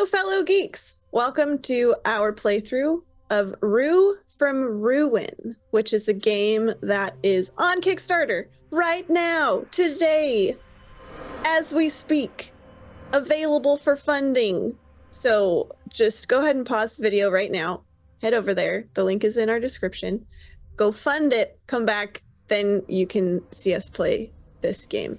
Hello, fellow geeks. Welcome to our playthrough of Rue From Ruin, which is a game that is on Kickstarter right now, today, as we speak, available for funding. So just go ahead and pause the video right now. Head over there. The link is in our description. Go fund it, come back, then you can see us play this game.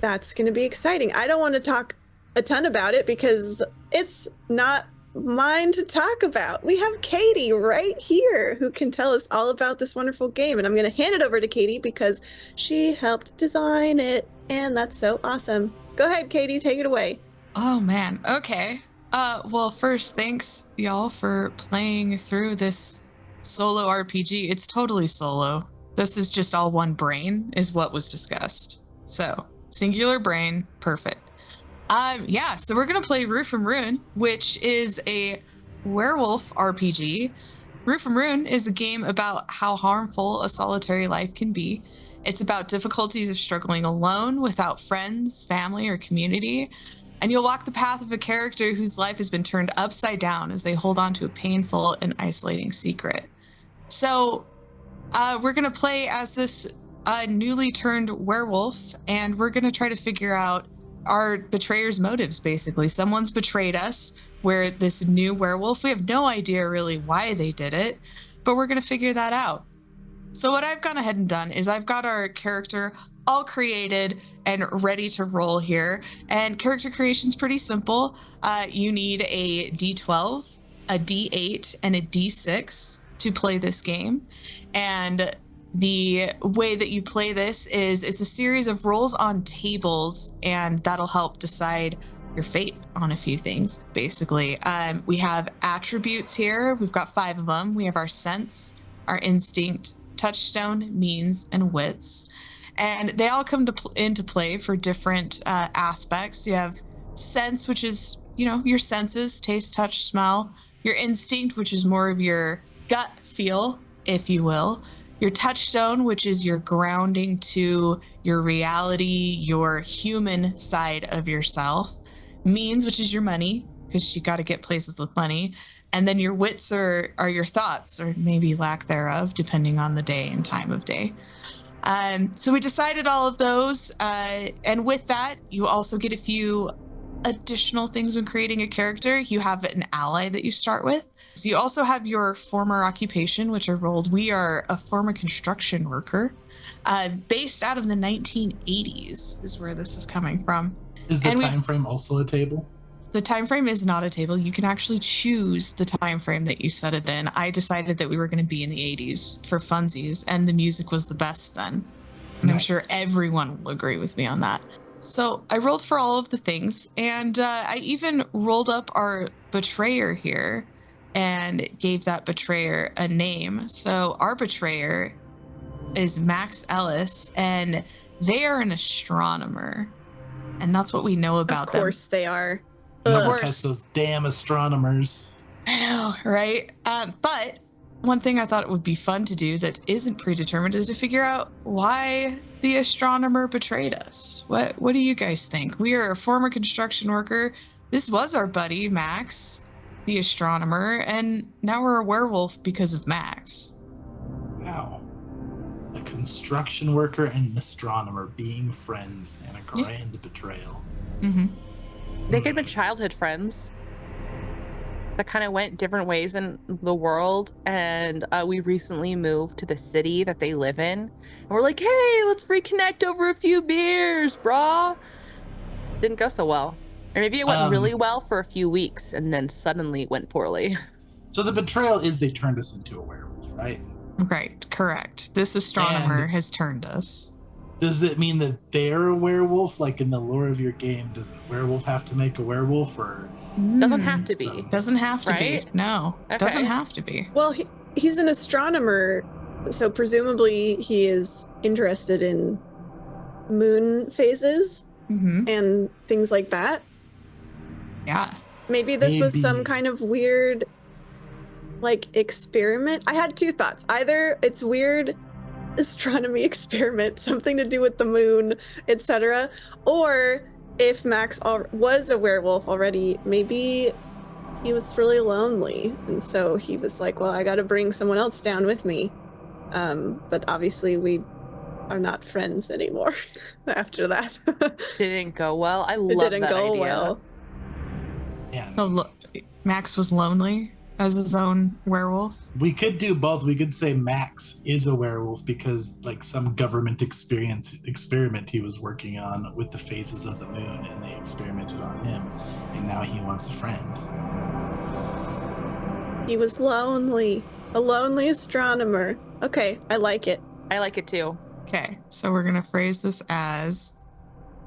That's going to be exciting. I don't want to talk a ton about it because it's not mine to talk about. We have Katie right here who can tell us all about this wonderful game, and I'm going to hand it over to Katie because she helped design it, and that's so awesome. Go ahead, Katie, take it away. Oh man, okay. Well, first, thanks y'all for playing through this solo RPG. It's totally solo. This is just all one brain is what was discussed. So, singular brain, perfect. Yeah, so we're gonna play Rue From Ruin, which is a werewolf RPG. Rue From Ruin is a game about how harmful a solitary life can be. It's about difficulties of struggling alone without friends, family, or community. And you'll walk the path of a character whose life has been turned upside down as they hold on to a painful and isolating secret. So we're gonna play as this newly turned werewolf, and we're gonna try to figure out our betrayer's motives, basically. Someone's betrayed us. We're this new werewolf. We have no idea really why they did it, but we're going to figure that out. So what I've gone ahead and done is I've got our character all created and ready to roll here. And character creation's pretty simple. You need a D12, a D8, and a D6 to play this game. And the way that you play this is it's a series of rolls on tables, and that'll help decide your fate on a few things, basically. We have attributes here. We've got 5 of them. We have our sense, our instinct, touchstone, means, and wits. And they all come into play for different aspects. You have sense, which is, your senses, taste, touch, smell. Your instinct, which is more of your gut feel, if you will. Your touchstone, which is your grounding to your reality, your human side of yourself. Means, which is your money, because you got to get places with money. And then your wits are your thoughts, or maybe lack thereof, depending on the day and time of day. So we decided all of those. And with that, you also get a few additional things when creating a character. You have an ally that you start with. So you also have your former occupation, which are rolled. We are a former construction worker, based out of the 1980s is where this is coming from. Is the time frame also a table? The time frame is not a table. You can actually choose the time frame that you set it in. I decided that we were going to be in the 80s for funsies, and the music was the best then. And nice. I'm sure everyone will agree with me on that. So I rolled for all of the things, and I even rolled up our betrayer here and gave that betrayer a name. So our betrayer is Max Ellis, and they are an astronomer. And that's what we know about them. Of course they are. Of course. Those damn astronomers. I know, right? But one thing I thought it would be fun to do that isn't predetermined is to figure out why the astronomer betrayed us. What do you guys think? We are a former construction worker. This was our buddy, Max, the astronomer, and now we're a werewolf because of Max. Wow. A construction worker and an astronomer being friends and a grand betrayal. Mm-hmm. They could have been childhood friends that kind of went different ways in the world, and we recently moved to the city that they live in, and we're like, hey, let's reconnect over a few beers, brah. Didn't go so well. Or maybe it went really well for a few weeks, and then suddenly it went poorly. So the betrayal is they turned us into a werewolf, right? Right, correct. This astronomer has turned us. Does it mean that they're a werewolf? Like in the lore of your game, does a werewolf have to make a werewolf, or? Doesn't have to be. Doesn't have to be. No, okay. Doesn't have to be. Well, he's an astronomer, so presumably he is interested in moon phases and things like that. Yeah. Maybe this was some kind of weird, experiment. I had 2 thoughts. Either it's weird astronomy experiment, something to do with the moon, etc. Or if Max was a werewolf already, maybe he was really lonely, and so he was like, well, I got to bring someone else down with me. But obviously we are not friends anymore after that. Didn't go well. I It love didn't that go idea. well. Yeah. So Max was lonely as his own werewolf. We could do both. We could say Max is a werewolf because like some government experiment he was working on with the phases of the moon, and they experimented on him, and now he wants a friend. He was lonely. A lonely astronomer. Okay, I like it. I like it too. Okay, so we're gonna phrase this as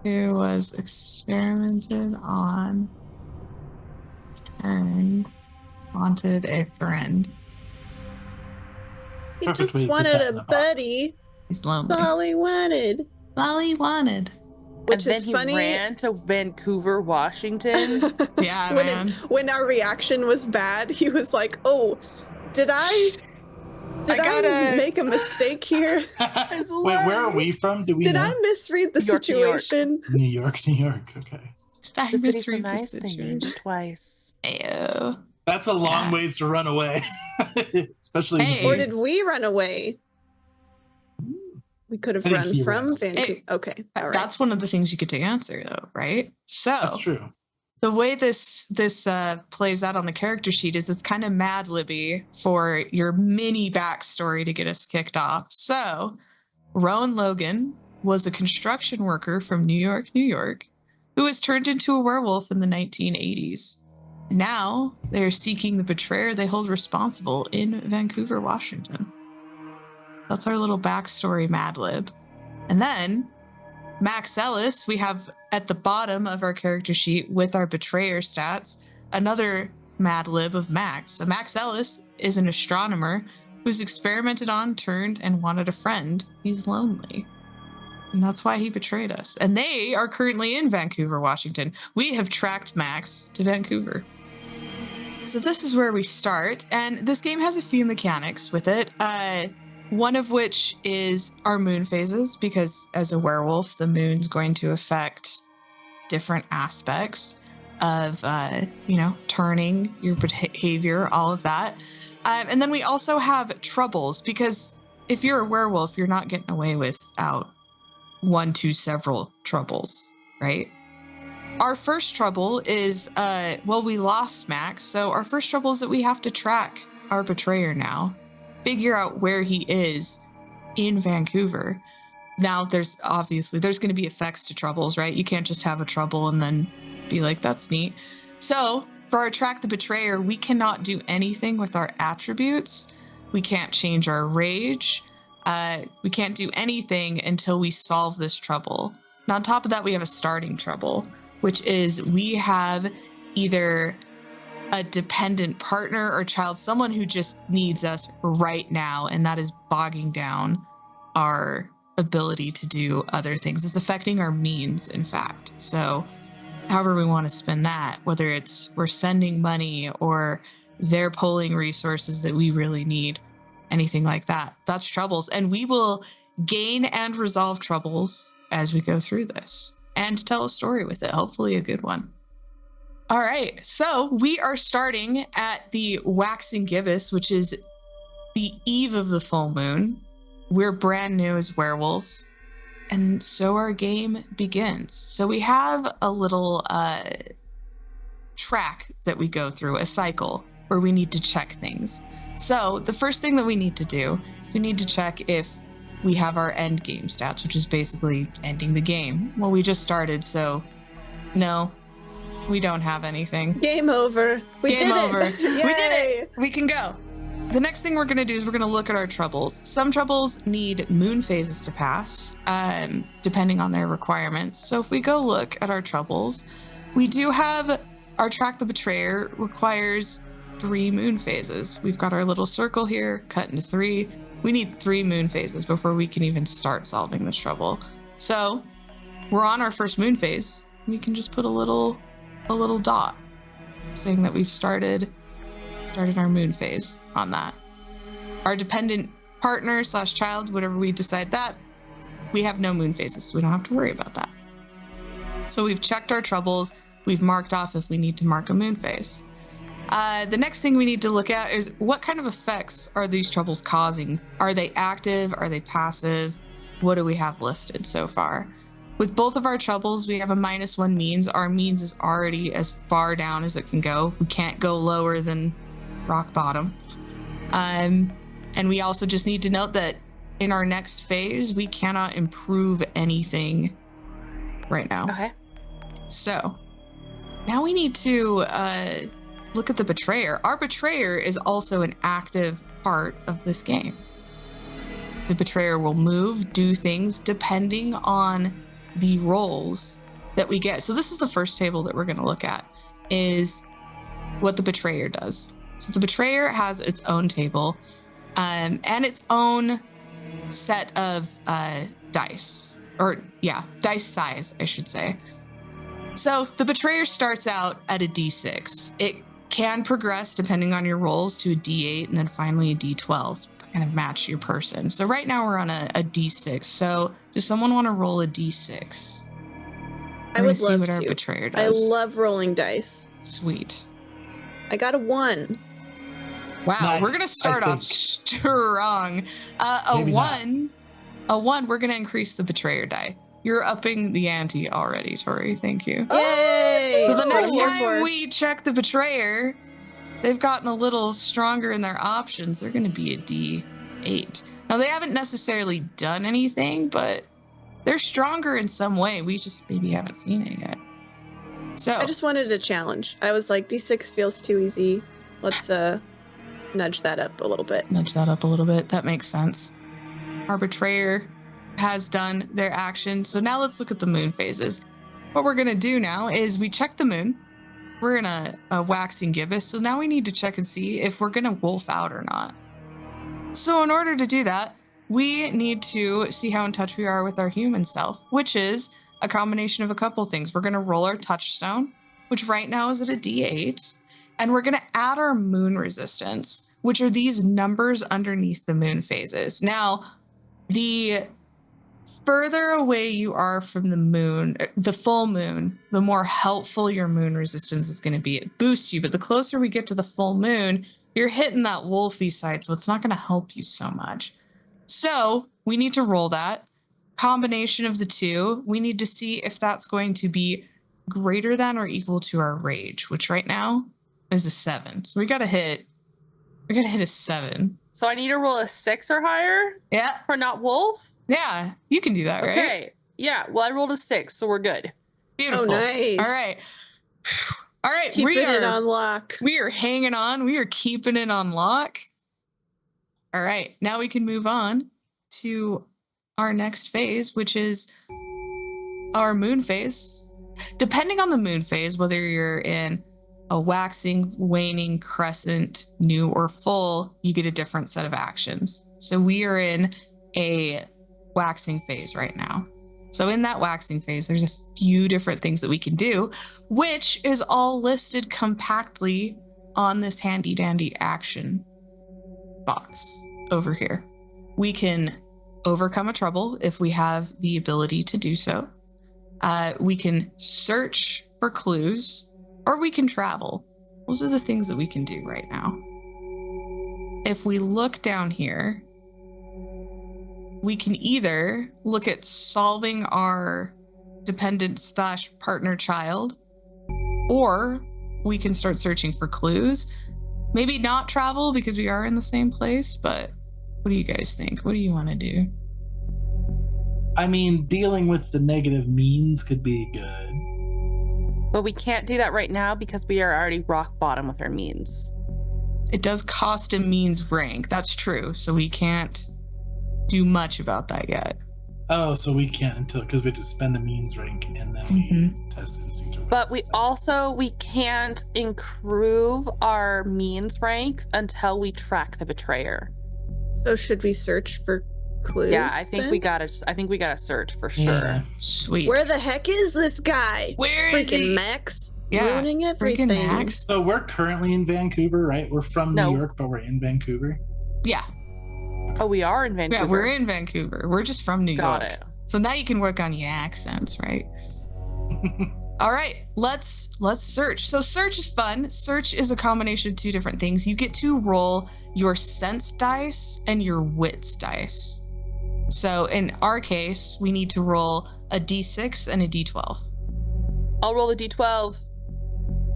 it was experimented on and wanted a friend. He Perfect way just to put that wanted in a the box. buddy. He's lonely. That's all he wanted. That's all he wanted. Which and then is he funny. ran to Vancouver, Washington. Yeah, when man. When our reaction was bad, he was like, "Oh, did I gotta- make a mistake here? Wait, where are we from? Do we Did know? I misread the New York, New York. situation?" New York, New York. Okay. Did I The city's so misread the nice, they named situation? it twice. Ew. That's a long Yeah. ways to run away, especially. Hey. Or did we run away? We could have I think run he from was. Vancouver. Hey, Okay, all right. That's one of the things you get to answer, though, right? So That's true. the way this plays out on the character sheet is it's kind of Mad Libby for your mini backstory to get us kicked off. So Rowan Logan was a construction worker from New York, New York, who was turned into a werewolf in the 1980s. Now they are seeking the betrayer they hold responsible in Vancouver, Washington. That's our little backstory, Mad Lib. And then Max Ellis, we have at the bottom of our character sheet with our betrayer stats, another Mad Lib of Max. So Max Ellis is an astronomer who's experimented on, turned, and wanted a friend. He's lonely. And that's why he betrayed us. And they are currently in Vancouver, Washington. We have tracked Max to Vancouver. So this is where we start. And this game has a few mechanics with it. One of which is our moon phases, because as a werewolf, the moon's going to affect different aspects of, turning your behavior, all of that. And then we also have troubles, because if you're a werewolf, you're not getting away without one to several troubles, right? Our first trouble is, we lost Max. So our first trouble is that we have to track our betrayer now. Figure out where he is in Vancouver. Now, there's going to be effects to troubles, right? You can't just have a trouble and then be like, that's neat. So for our track the betrayer, we cannot do anything with our attributes. We can't change our rage. We can't do anything until we solve this trouble. Now, on top of that, we have a starting trouble, which is we have either a dependent partner or child, someone who just needs us right now, and that is bogging down our ability to do other things. It's affecting our means, in fact. So however we want to spend that, whether it's we're sending money or they're pulling resources that we really need, anything like that, that's troubles. And we will gain and resolve troubles as we go through this and tell a story with it, hopefully a good one. All right, so we are starting at the waxing gibbous, which is the eve of the full moon. We're brand new as werewolves, and so our game begins. So we have a little track that we go through, a cycle where we need to check things. So the first thing that we need to do is we need to check if we have our end game stats, which is basically ending the game. Well, we just started, so no. We don't have anything. Game over. We Game did over. it. We did it. We can go. The next thing we're going to do is we're going to look at our troubles. Some troubles need moon phases to pass, depending on their requirements. So if we go look at our troubles, we do have our track the betrayer requires 3 moon phases. We've got our little circle here cut into 3. We need 3 moon phases before we can even start solving this trouble. So we're on our first moon phase. We can just put a little dot saying that we've started our moon phase on that. Our dependent partner / child, whatever we decide that, we have no moon phases, so we don't have to worry about that. So we've checked our troubles. We've marked off if we need to mark a moon phase. The next thing we need to look at is what kind of effects are these troubles causing? Are they active? Are they passive? What do we have listed so far? With both of our troubles, we have a -1 means. Our means is already as far down as it can go. We can't go lower than rock bottom. And we also just need to note that in our next phase, we cannot improve anything right now. Okay. So now we need to look at the betrayer. Our betrayer is also an active part of this game. The betrayer will move, do things depending on the roles that we get. So this is the first table that we're going to look at, is what the betrayer does. So the betrayer has its own table and its own set of dice, or dice size, I should say. So the betrayer starts out at a D6. It can progress depending on your rolls to a D8 and then finally a D12 to kind of match your person. So right now we're on a D6. So does someone want to roll a D6? I would see love what our to. betrayer I does. love rolling dice. Sweet. I got a 1. Wow, Nice, we're gonna start I off think. strong. A Maybe not. 1. We're gonna increase the betrayer die. You're upping the ante already, Tori. Thank you. Yay! So the That's next what I'm time here for. we check the betrayer, they've gotten a little stronger in their options. They're going to be a D8. Now, they haven't necessarily done anything, but they're stronger in some way. We just maybe haven't seen it yet. So I just wanted a challenge. I was like, D6 feels too easy. Let's nudge that up a little bit. nudge that up a little bit. That makes sense. Our betrayer has done their action. So now let's look at the moon phases. What we're going to do now is we check the moon. We're in a waxing gibbous. So now we need to check and see if we're going to wolf out or not. So in order to do that, we need to see how in touch we are with our human self, which is a combination of a couple things. We're going to roll our touchstone, which right now is at a D8. And we're going to add our moon resistance, which are these numbers underneath the moon phases. Now, the further away you are from the moon, the full moon, the more helpful your moon resistance is going to be. It boosts you, but the closer we get to the full moon, you're hitting that wolfy side, so it's not going to help you so much. So we need to roll that combination of the two. We need to see if that's going to be greater than or equal to our rage, which right now is a 7. So we got to hit a 7. So I need to roll a 6 or higher Yeah. for not wolf? Yeah, you can do that, right? Okay. Yeah. Well, I rolled a 6, so we're good. Beautiful. Oh, nice. All right. All right. Keeping it on lock. We are hanging on. We are keeping it on lock. All right. Now we can move on to our next phase, which is our moon phase. Depending on the moon phase, whether you're in a waxing, waning, crescent, new, or full, you get a different set of actions. So we are in a waxing phase right now. So in that waxing phase, there's a few different things that we can do, which is all listed compactly on this handy dandy action box over here. We can overcome a trouble if we have the ability to do so. We can search for clues, or we can travel. Those are the things that we can do right now. If we look down here, we can either look at solving our dependent / partner child, or we can start searching for clues. Maybe not travel because we are in the same place, but what do you guys think? What do you want to do? I mean, dealing with the negative means could be good. But we can't do that right now because we are already rock bottom with our means. It does cost a means rank. That's true. So we can't do much about that yet. Oh, so we can't until, because we have to spend a means rank and then we test instinct. But we can't improve our means rank until we track the betrayer. So should we search for clues? Yeah, I think then? we gotta search for sure. Yeah. Sweet. Where the heck is this guy? Where is Freaking he? Max. Yeah, Ruining everything. Freaking Max. So we're currently in Vancouver, right? We're from No. New York, but we're in Vancouver. Yeah. Oh, we are in Vancouver. Yeah, we're in Vancouver. We're just from New Got York. it. So now you can work on your accents, right? All right, let's search. So search is fun. Search is a combination of two different things. You get to roll your sense dice and your wits dice. So in our case, we need to roll a d6 and a d12. I'll roll the d12.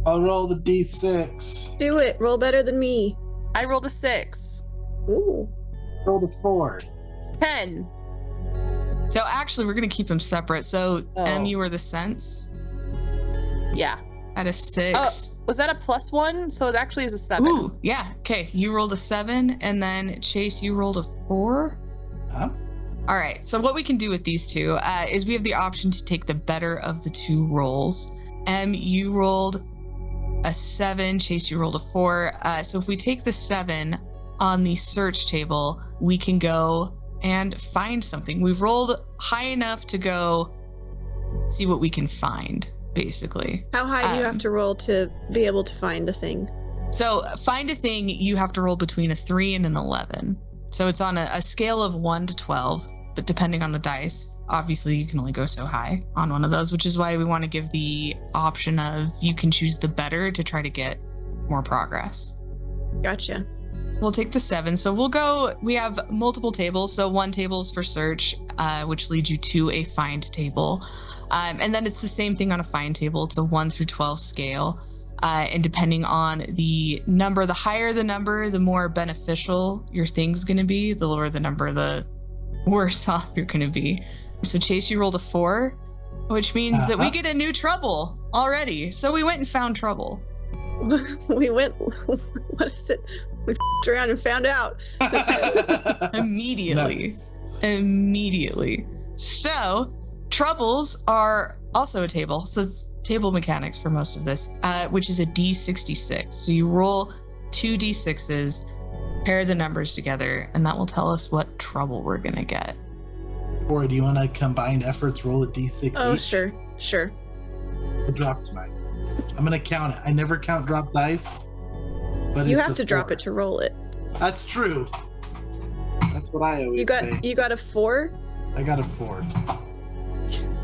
I'll roll the d6. Do it. Roll better than me. I rolled a 6. Ooh. Roll the 4. 10. So actually, we're going to keep them separate. So Oh. you were the sense Yeah. at a 6. Oh, was that a +1? So it actually is a 7. Ooh, yeah. Okay, you rolled a 7, and then Chase, you rolled a 4. Huh? All right, so what we can do with these two is we have the option to take the better of the two rolls. You rolled a 7, Chase, you rolled a 4. So if we take the 7 on the search table, we can go and find something. We've rolled high enough to go see what we can find, basically. How high do you have to roll to be able to find a thing? So find a thing, you have to roll between a 3 and an 11. So it's on a scale of 1 to 12, but depending on the dice, obviously you can only go so high on one of those, which is why we want to give the option of you can choose the better to try to get more progress. Gotcha. We'll take the 7. So we have multiple tables. So one table is for search, which leads you to a find table. And then it's the same thing on a find table. It's a 1 through 12 scale. And depending on the number, the higher the number, the more beneficial your thing's going to be. The lower the number, the worse off you're going to be. So Chase, you rolled a 4, which means that we get a new trouble already. So we went and found trouble. We went, what is it? We around and found out. Immediately. Nice. Immediately. So troubles are also a table. So it's table mechanics for most of this, which is a D66. So you roll 2 D6s, pair the numbers together, and that will tell us what trouble we're going to get. Or do you want to combine efforts, roll a d6 Oh, each? sure. I dropped mine. I'm going to count it. I never count drop dice. But You it's have a to drop 4. it to roll it. That's true. That's what I always say. You got a 4? I got a 4.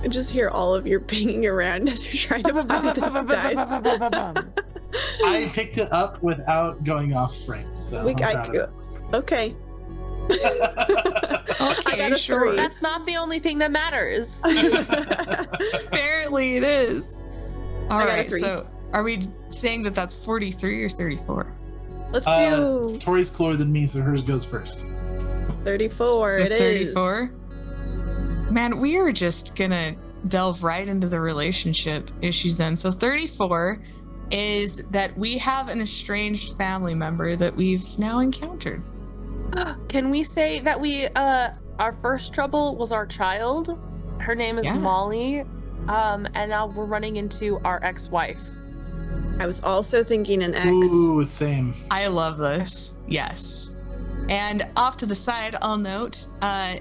I just hear all of your banging around as you're trying to find this dice. I picked it up without going off frame. So I'm proud of Okay. it. I got a sure. 3. That's not the only thing that matters. Apparently it is. All I got a right, 3. so are we saying that that's 43 or 34? Let's do Tori's cooler than me, so hers goes first. 34. So It is. 34? Man, we are just gonna delve right into the relationship issues then. So 34 is that we have an estranged family member that we've now encountered. Can we say that our first trouble was our child? Her name is Yeah. Molly. And now we're running into our ex-wife. I was also thinking an X. Ooh, same. I love this. Yes. And off to the side, I'll note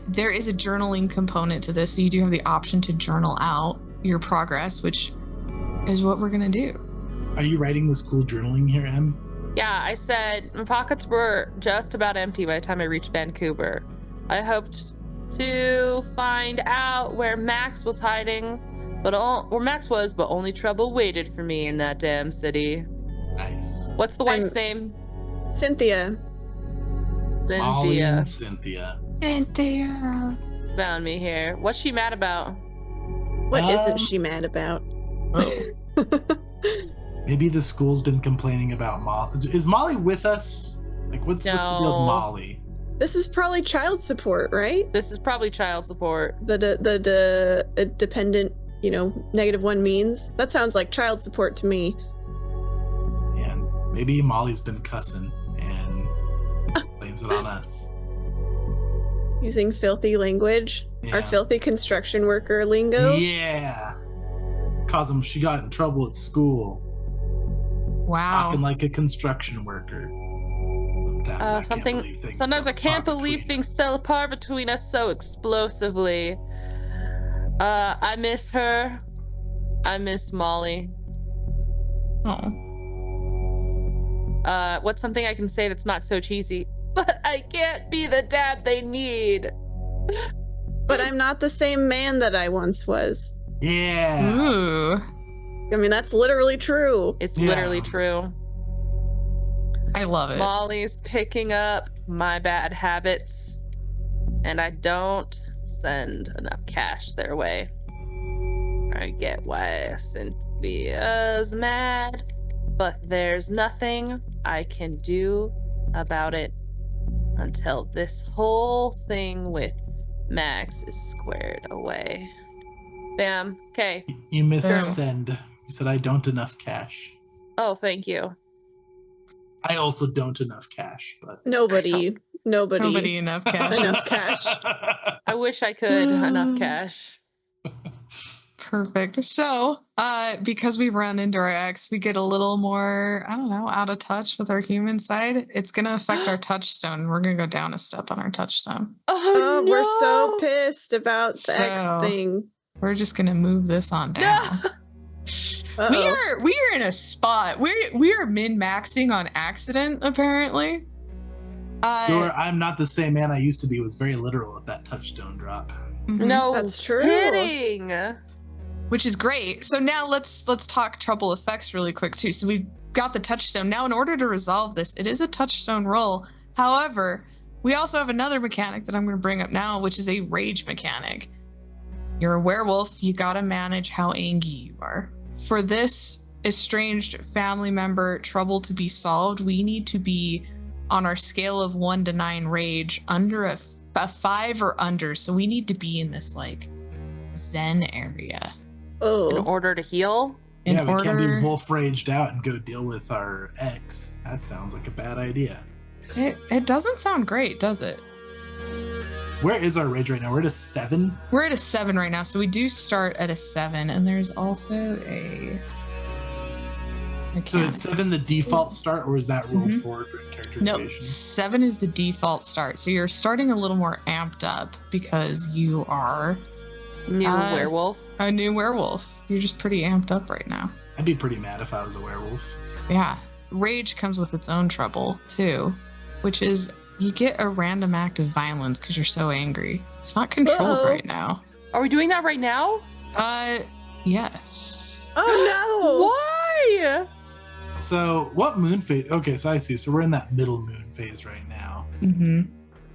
there is a journaling component to this. So you do have the option to journal out your progress, which is what we're going to do. Are you writing this cool journaling here, Em? Yeah, I said my pockets were just about empty by the time I reached Vancouver. I hoped to find out where Max was hiding, but only trouble waited for me in that damn city. Nice. What's the wife's name? Cynthia. Molly Cynthia and Cynthia. Cynthia. found me here. What's she mad about? What isn't she mad about? Maybe the school's been complaining about Molly. Is Molly with us? Like, what's the deal with No. Molly? This is probably child support, right? This is probably child support. The dependent, -1 means. That sounds like child support to me. And maybe Molly's been cussing and blames it on us. Using filthy language. Our Yeah. filthy construction worker lingo. Yeah. She got in trouble at school. Wow. Talking like a construction worker. Sometimes I can't believe things fell apart between us so explosively. I miss her. I miss Molly. Oh. What's something I can say that's not so cheesy? But I can't be the dad they need. But I'm not the same man that I once was. Yeah. Ooh. I mean, that's literally true. It's Yeah. literally true. I love it. Molly's picking up my bad habits, and I don't send enough cash their way. I get why Cynthia's mad, but there's nothing I can do about it until this whole thing with Max is squared away. Bam. Okay. You missed Boom. send. You said I don't enough cash. Oh, thank you. I also don't enough cash, but Nobody Nobody enough cash. enough cash. I wish I could enough cash. Perfect. So, because we've run into our ex, we get a little more, I don't know, out of touch with our human side. It's going to affect our touchstone. We're going to go down a step on our touchstone. Oh, no! we're so pissed about the So- X thing. We're just going to move this on down. Uh-oh. We are in a spot. We are min-maxing on accident, apparently. I'm not the same man I used to be was very literal with that touchstone drop. Mhm. No, That's true. kidding. Which is great. So now let's talk trouble effects really quick too. So we've got the touchstone. Now in order to resolve this, it is a touchstone roll. However, we also have another mechanic that I'm going to bring up now, which is a rage mechanic. You're a werewolf, you gotta manage how angry you are. For this estranged family member trouble to be solved, we need to be on our scale of 1 to 9 rage under a 5 or under. So we need to be in this like zen area. In Oh, order to heal? In Yeah, we can't be order, wolf raged out and go deal with our ex. That sounds like a bad idea. it doesn't sound great, does it? Where is our rage right now? We're at a 7? We're at a 7 right now, so we do start at a 7, and there's also a. So is 7 the default start, or is that rolled Mhm. forward during character No, creation? 7 is the default start. So you're starting a little more amped up because you are New werewolf? a new werewolf. You're just pretty amped up right now. I'd be pretty mad if I was a werewolf. Yeah. Rage comes with its own trouble, too, which is you get a random act of violence because you're so angry. It's not controlled Uh-oh. right now. Are we doing that right now? Yes. oh Why? So what moon phase? Okay, so I see. So we're in that middle moon phase right now. Mm-hmm.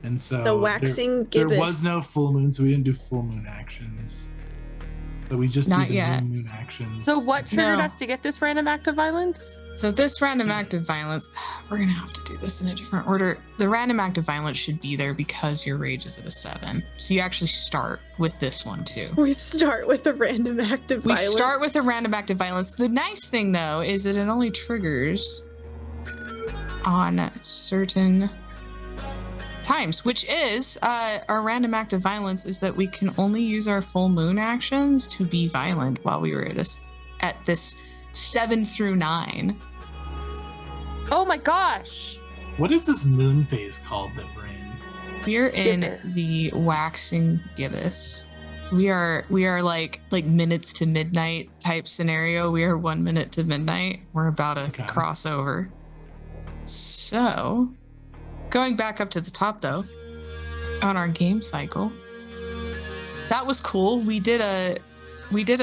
And so no. The waxing there gibbous. was no full moon, so we didn't do full moon actions. So we just Not do the yet. new moon actions. So what triggered No. us to get this random act of violence? So this random act of violence, we're gonna have to do this in a different order. The random act of violence should be there because your rage is at a 7. So you actually start with this one too. We start with a random act of We violence. start with a random act of violence. The nice thing though is that it only triggers on certain times, which is our random act of violence is that we can only use our full moon actions to be violent while we were at this 7 through 9. Oh my gosh. what is this moon phase called that we're in? We're in Gibbous. the waxing gibbous. So we are like minutes to midnight type scenario. We are 1 minute to midnight. We're about to Okay. cross over. So going back up to the top though, on our game cycle. That was cool. We did a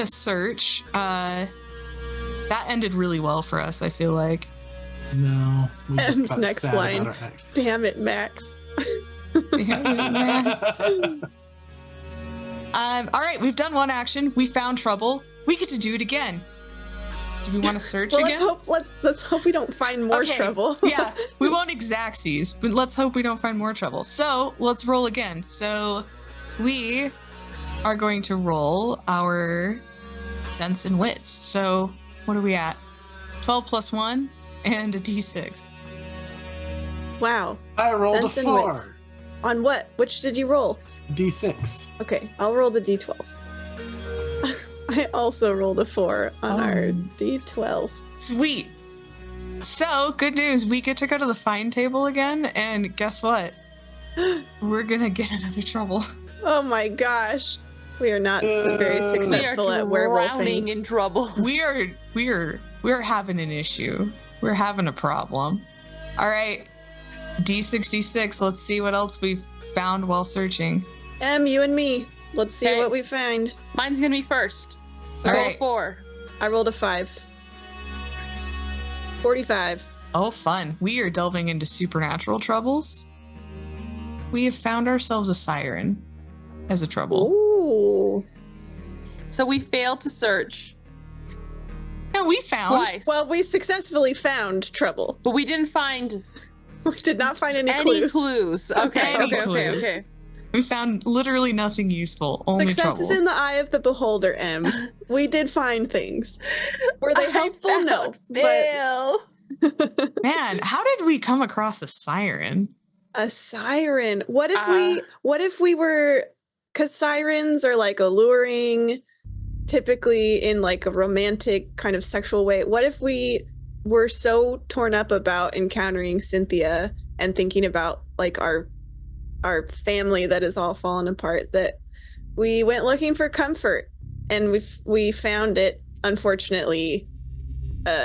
search. That ended really well for us, I feel like. No, we just M's got next sad line. about our ex. Damn it, Max. All right, we've done one action. We found trouble. We get to do it again. Do we want to search Well, again? let's hope we don't find more Okay, trouble. Yeah, we won't exactsies, but let's hope we don't find more trouble. So let's roll again. So we are going to roll our sense and wits. So what are we at? 12 plus 1 and a d6. Wow. I rolled Sense a and 4. On what? Which did you roll? D6. Okay, I'll roll the d12. I also rolled a 4 on our Oh. d12. Sweet. So good news. We get to go to the find table again. And guess what? We're going to get another trouble. Oh my gosh. We are not very We are successful at drowning werewolfing. in trouble. We're having an issue. We're having a problem. All right. D66. Let's see what else we've found while searching. You and me. Let's see Okay. what we find. Mine's gonna be first. All Roll right. 4. I rolled a 5. 45. Oh, fun. We are delving into supernatural troubles. We have found ourselves a siren as a trouble. Ooh. So we failed to search No, we found. twice. Well, we successfully found trouble. but we didn't find We did not find any any clues. clues. Okay, Any okay, okay, clues. okay. We found literally nothing useful. Only Success troubles. is in the eye of the beholder, Em. We did find things. Were they I helpful? No. found fail. But Man, how did we come across a siren? a siren. What if we were, because sirens are like alluring, typically in like a romantic kind of sexual way. What if we were so torn up about encountering Cynthia and thinking about like our family that is all fallen apart that we went looking for comfort and we found it, unfortunately,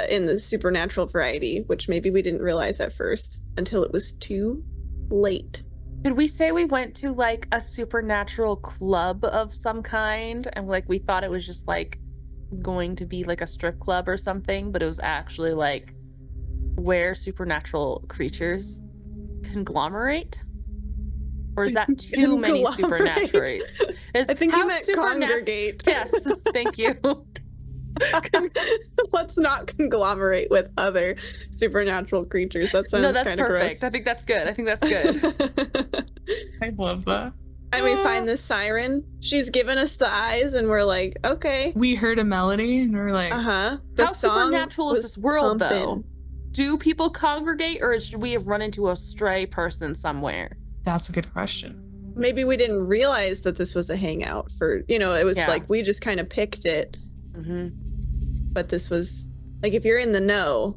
in the supernatural variety, which maybe we didn't realize at first until it was too late. Could we say we went to like a supernatural club of some kind and like we thought it was just like going to be like a strip club or something, but it was actually like where supernatural creatures conglomerate? Or is that too many Conglomerate. supernaturates? I think you meant congregate. Yes, thank you. Let's not conglomerate with other supernatural creatures. That sounds No, that's kind of perfect. I think that's good. I think that's good. I love that. And we find this siren. She's given us the eyes, and we're like, okay, We heard a melody and we're like, uh-huh. How supernatural is this world, though? pumping. Do people congregate, or should we have run into a stray person somewhere? that's a good question. Maybe we didn't realize that this was a hangout for, it was Yeah. like we just kind of picked it. Mm-hmm. But this was like, if you're in the know,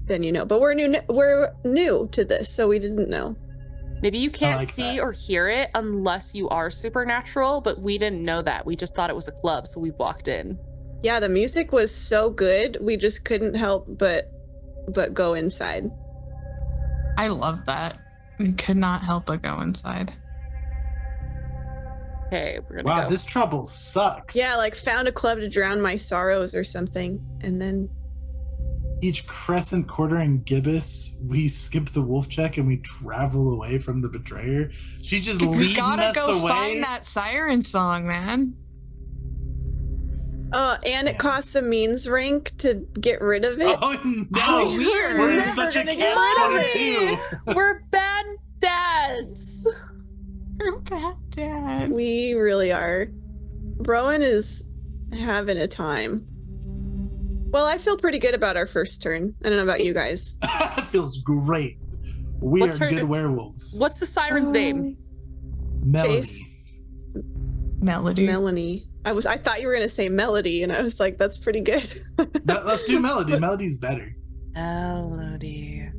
then you know. But we're new to this, so we didn't know. Maybe you can't like see that. or hear it unless you are supernatural, but we didn't know that. We just thought it was a club, so we walked in. Yeah, the music was so good, we just couldn't help but go inside. I love that. We could not help but go inside. Okay, we're gonna Wow, go. this trouble sucks. Yeah, like found a club to drown my sorrows or something, and then Each crescent, quarter, and gibbous, we skip the wolf check and we travel away from the betrayer. She's just We leading gotta us go away. find that siren song, man. and it Yeah. costs a means rank to get rid of it. Oh no! How weird. We're in Never such a gonna get rid of catch-22. We're bad dads. You're bad dad. We really are. Rowan is having a time. Well, I feel pretty good about our first turn. I don't know about you guys. Feels great. We What's are her- good werewolves. What's the siren's name? Melody. Chase? Melody. Melanie. I thought you were gonna say Melody, and I was like, that's pretty good. Let's do Melody. Melody's better. Melody.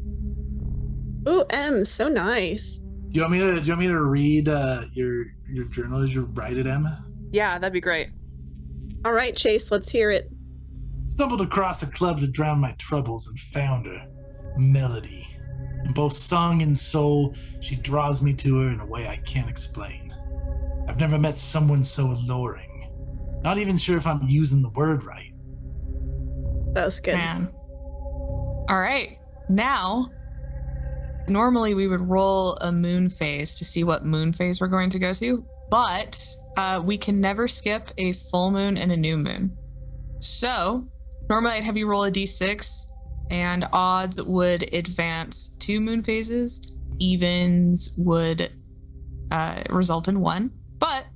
Ooh, M, so nice. Do you want me to read your journal as you write it, Emma? Yeah, that'd be great. All right, Chase, let's hear it. Stumbled across a club to drown my troubles and found her, Melody. In both song and soul, she draws me to her in a way I can't explain. I've never met someone so alluring. Not even sure if I'm using the word right. That was good. Man. All right. Now, normally we would roll a moon phase to see what moon phase we're going to go to, but we can never skip a full moon and a new moon. So, normally I'd have you roll a d6, and odds would advance 2 moon phases. Evens would result in 1. But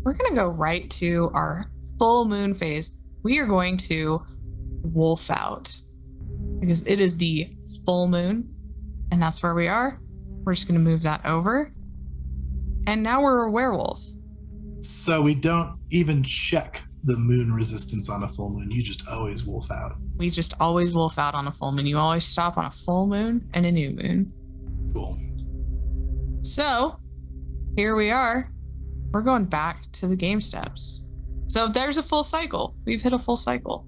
we're going to go right to our full moon phase. We are going to wolf out because it is the full moon, and that's where we are. We're just going to move that over. And now we're a werewolf. So we don't even check the moon resistance on a full moon. You just always wolf out. We just always wolf out on a full moon. You always stop on a full moon and a new moon. Cool. So here we are. We're going back to the game steps. So there's a full cycle. We've hit a full cycle.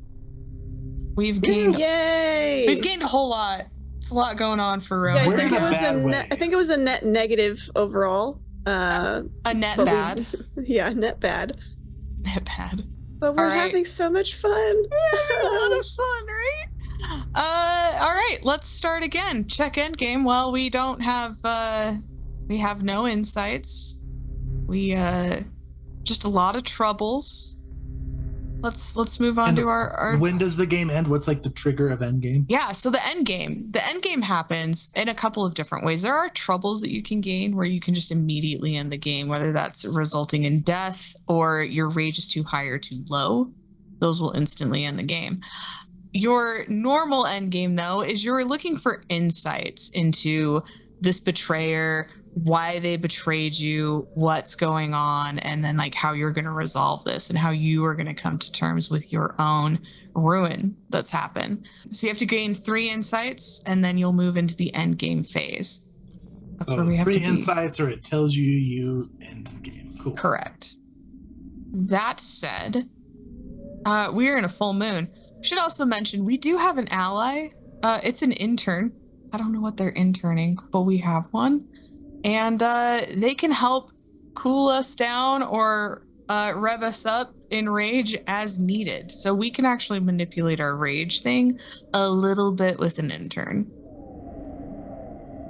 We've gained Yay! a whole lot. It's a lot going on for Yeah, I Rowan. We're think in it a was bad way. I think it was a net negative overall. A net but bad. yeah, net bad. Net bad. But we're All right. having so much fun. A lot of fun, right? All right, let's start again. Check Endgame. Well, we don't have we have no insights. We just a lot of troubles. Let's move on And to our when does the game end? What's like the trigger of Endgame? Yeah, so the end game happens in a couple of different ways. There are troubles that you can gain where you can just immediately end the game, whether that's resulting in death or your rage is too high or too low. Those will instantly end the game. Your normal end game, though, is you're looking for insights into this betrayer, why they betrayed you, what's going on, and then like how you're going to resolve this and how you are going to come to terms with your own ruin that's happened. So you have to gain 3 insights, and then you'll move into the end game phase. That's where we have 3 to be. insights, or it tells you end the game. Cool. Correct. That said, we are in a full moon. Should also mention we do have an ally. It's an intern. I don't know what they're interning, but we have one. And they can help cool us down or rev us up in rage as needed. So we can actually manipulate our rage thing a little bit with an intern.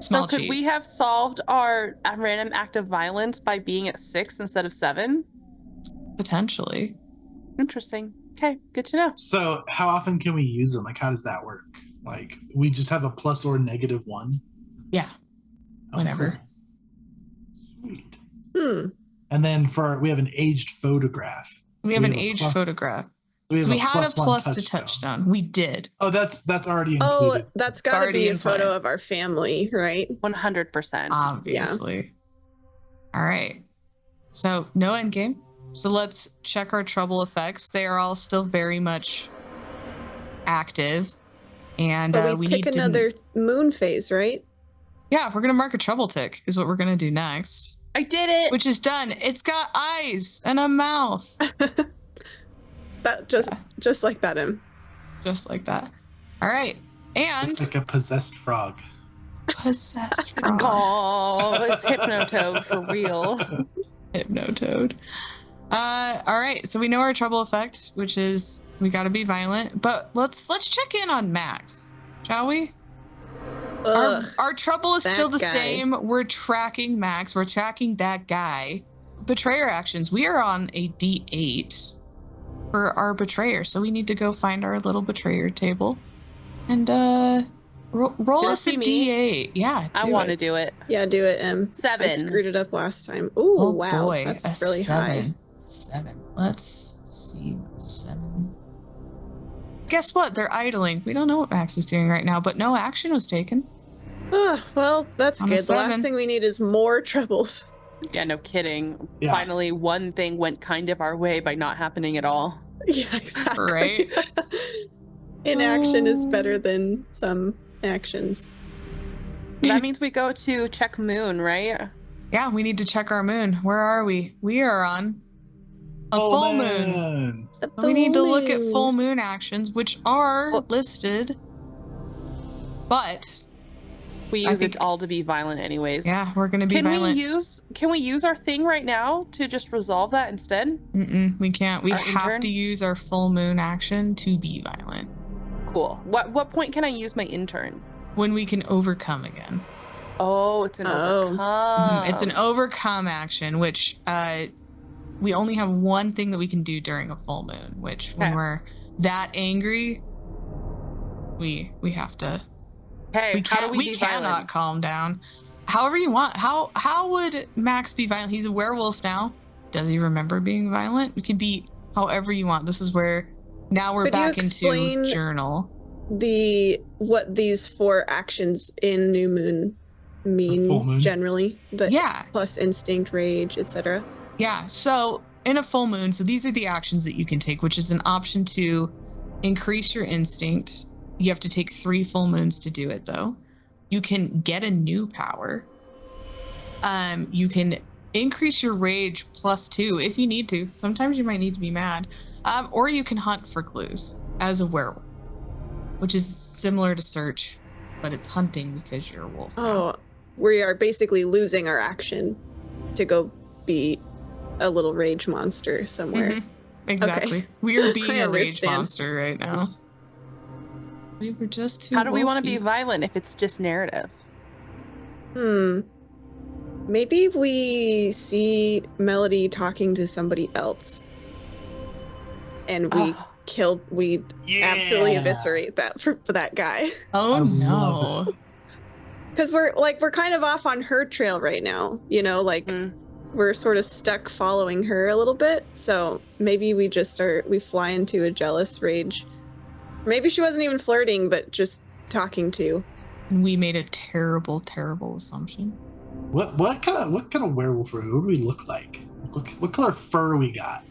Small So could cheat. we have solved our random act of violence by being at 6 instead of 7? Potentially. Interesting. Okay, good to know. So how often can we use them? Like, how does that work? Like, we just have a plus or negative 1? Yeah. Oh, Whenever. cool. Sweet. Hmm. And then we have an aged photograph. We have an a aged plus- photograph. So So we a had a +1 plus to touchstone. We did. Oh, that's already Oh, included. that's got to Already be a in play. photo of our family, right? 100%. Obviously. All right. So no end game. So let's check our trouble effects. They are all still very much active. And But we tick need another moon phase, right? Yeah, we're going to mark a trouble tick is what we're going to do next. I did it. Which is done. It's got eyes and a mouth. That just like that, Just like that. All right. And Looks like a possessed frog. possessed frog. Oh, it's Hypnotoad for real. Hypnotoad. All right, so we know our trouble effect, which is we got to be violent, but let's check in on Max, shall we? Our trouble is that still the guy. same. We're tracking Max. We're tracking that guy. Betrayer actions. We are on a D8 for our betrayer, so we need to go find our little betrayer table and roll us a Can it be D8. Yeah, I want to do it. Yeah, do it, I 7. screwed it up last time. Ooh, Oh wow. boy, That's a really high. 7. Let's see. 7. Guess what? They're idling. We don't know what Max is doing right now, but no action was taken. Oh, well, that's On a good. The last 7. thing we need is more troubles. Yeah, no kidding. Yeah. Finally, one thing went kind of our way by not happening at all. Yeah, exactly. Right? Inaction is better than some actions. That means we go to check moon, right? Yeah, we need to check our moon. Where are we? We are on a full moon. We need to look at full moon actions, which are Well- listed. But We I use think- it all to be violent anyways. yeah, we're gonna be Can violent. we use our thing right now to just resolve that instead? We can't. We Our have intern? to use our full moon action to be violent Cool. What point can I use my intern? when we can overcome again. Oh, it's an Oh. overcome. It's an overcome action, which we only have one thing that we can do during a full moon, which when Okay. we're that angry, we have to. Hey, We how can't. do We be cannot violent? calm down. However you want. How would Max be violent? He's a werewolf now. Does he remember being violent? It can be however you want. This is where now we're Could you back into explain journal. What these 4 actions in new moon mean full moon? generally? The Yeah. plus instinct, rage, etc. Yeah, so in a full moon, so these are the actions that you can take, which is an option to increase your instinct. You have to take 3 full moons to do it, though. You can get a new power. You can increase your rage +2 if you need to. Sometimes you might need to be mad. Or you can hunt for clues as a werewolf, which is similar to search, but it's hunting because you're a wolf. now. Oh, we are basically losing our action to go be a little rage monster somewhere. Mhm. exactly. Okay. We are being I a rage understand. monster right now. We were just too How do we want to be wolfy. violent if it's just narrative? Maybe we see Melody talking to somebody else, and we absolutely eviscerate that for that guy. Oh I love no. Because we're kind of off on her trail right now, you know, like we're sort of stuck following her a little bit. So maybe we fly into a jealous rage. Maybe she wasn't even flirting, but just talking to. We made a terrible, terrible assumption. What kind of werewolf are we? What do we look like? What color fur we got?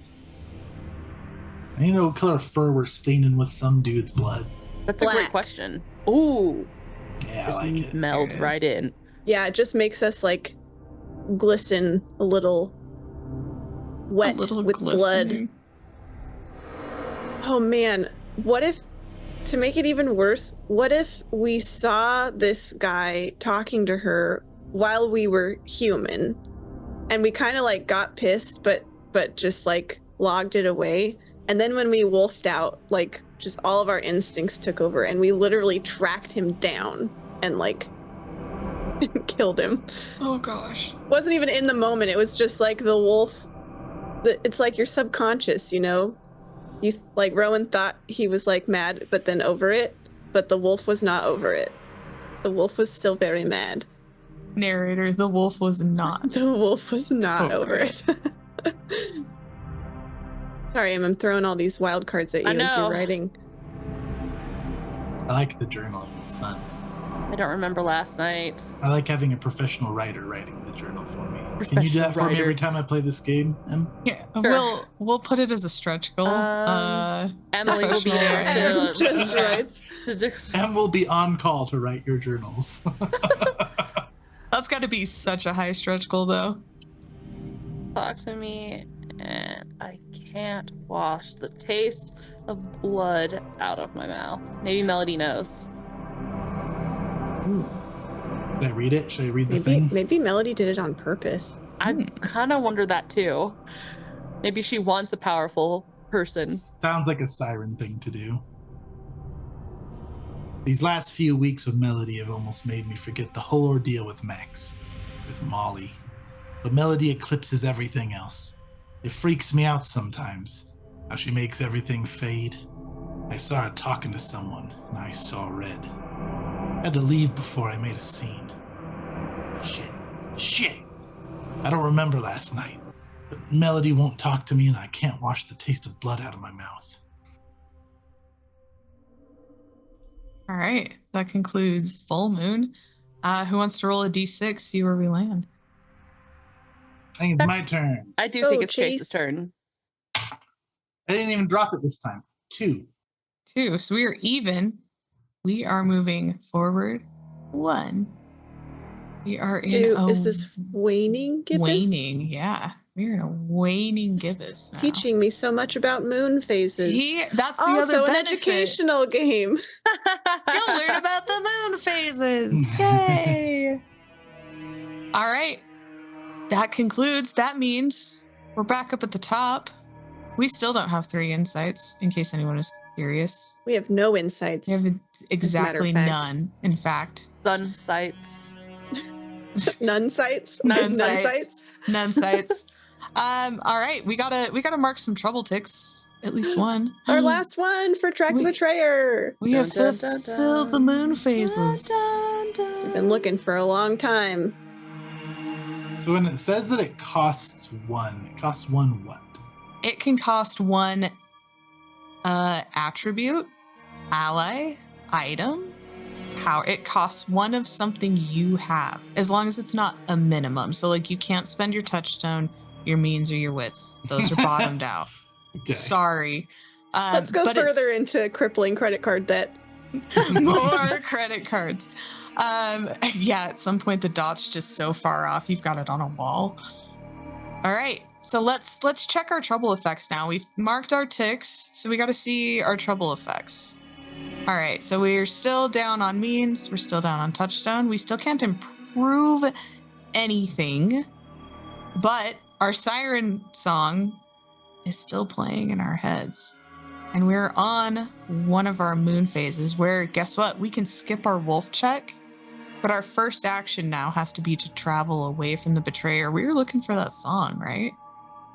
I need to know what color fur we're staining with some dude's blood. That's a great Black. question. Ooh, Yeah, just I like it. meld There it right is. in. Yeah, it just makes us like glisten a little wet A little with blood. glistening. Oh man, what if, to make it even worse, what if we saw this guy talking to her while we were human and we kind of like got pissed but just like logged it away, and then when we wolfed out, like just all of our instincts took over and we literally tracked him down and like killed him. Oh gosh. Wasn't even in the moment, it was just like the wolf. It's like your subconscious, you know. You like Rowan thought he was like mad but then over it, but the wolf was not over it. The wolf was still very mad. Narrator, the wolf was not. The wolf was not over it. Sorry, I'm throwing all these wild cards at you I as you're know. writing. I like the journaling. It's fun. I don't remember last night. I like having a professional writer writing the journal for me. Can you do that Professional for me writer. every time I play this game, Em? Yeah, Sure. we'll put it as a stretch goal. Emily will be professional there writer. to Just writes. Em will be on call to write your journals. That's got to be such a high stretch goal, though. talk to me, and I can't wash the taste of blood out of my mouth. Maybe Melody knows. Should I read it? Should I read the thing? Maybe Melody did it on purpose. I kind of wonder that too. Maybe she wants a powerful person. Sounds like a siren thing to do. These last few weeks with Melody have almost made me forget the whole ordeal with Max, with Molly. But Melody eclipses everything else. It freaks me out sometimes, how she makes everything fade. I saw her talking to someone, and I saw red. I had to leave before I made a scene. Shit. I don't remember last night, but Melody won't talk to me and I can't wash the taste of blood out of my mouth. All right, that concludes Full Moon. Who wants to roll a d6, see where we land? I think it's my turn. I do Oh, think it's Chase's Chase. turn. I didn't even drop it this time. 2. 2, so we are even. We are moving forward 1. We are in a Is this waning gibbous? waning, yeah. We're in a waning gibbous now. Teaching me so much about moon phases. That's the Also other an benefit. educational game. You'll learn about the moon phases. Yay! All right. That concludes. That means we're back up at the top. We still don't have 3 insights, in case anyone is curious. We have no insights. We have exactly fact. none, in fact. Sun sights. None sights. None None sights. None sights. All right, we gotta mark some trouble ticks. At least one. Our last one for Track the We- Betrayer. We have Dun, dun, dun, fulfilled the moon phases. We've been looking for a long time. So when it says that it costs 1, it costs 1 what? It can cost 1 attribute, ally, item, power. It costs 1 of something you have, as long as it's not a minimum. So like you can't spend your touchstone, your means, or your wits. Those are bottomed out. Okay. Sorry. Let's go but further into crippling credit card debt. more credit cards. Yeah, at some point the dot's just so far off, you've got it on a wall. All right, so let's check our trouble effects now. We've marked our ticks, so we got to see our trouble effects. All right, so we're still down on means, we're still down on touchstone, we still can't improve anything, but our siren song is still playing in our heads. And we're on one of our moon phases where, guess what? We can skip our wolf check, but our first action now has to be to travel away from the betrayer. We were looking for that song, right?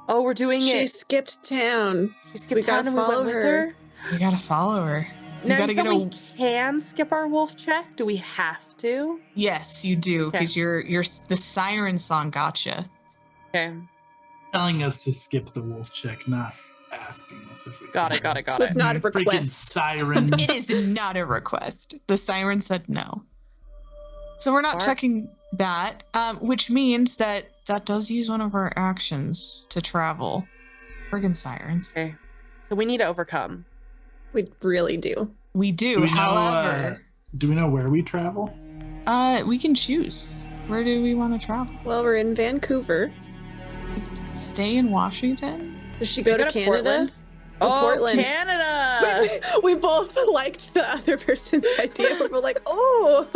Oh, we're doing She it. skipped town. She skipped we gotta town and we went follow with her. her. We gotta follow her. Now, gotta you said get we can skip our wolf check. Do we have to? Yes, you do, because you're the siren song gotcha. Okay. Telling us to skip the wolf check, not asking us if we Got can. it. It's not a Freaking request. sirens. It is not a request. The siren said no. So we're not checking that, which means that does use one of our actions to travel. Friggin' sirens. Okay. So we need to overcome. We really do. We do, Know, do we know where we travel? We can choose. Where do we want to travel? Well, we're in Vancouver. Stay in Washington? Does she go to Canada? Portland? Oh, Portland. Canada! We both liked the other person's idea. We were like, oh.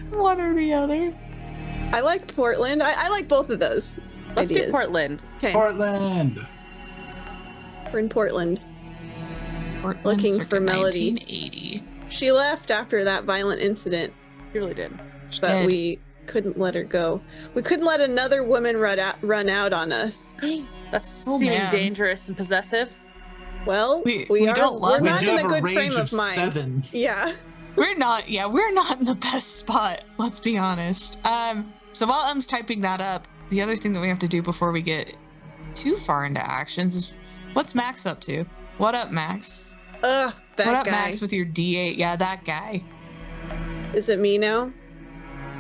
One or the other. I like Portland. I like both of those. Let's ideas. do Portland. Okay. Portland. We're in Portland. Looking for Melody. 1980. She left after that violent incident. She really did. But we couldn't let her go. We couldn't let another woman run out on us. That's seeming dangerous and possessive. Well, we're not in a good frame of mind. 7. Yeah. We're not in the best spot, let's be honest. So while Em's typing that up, the other thing that we have to do before we get too far into actions is, what's Max up to? What up, Max? That what up, guy. Max, with your D8? Yeah, that guy. Is it me now?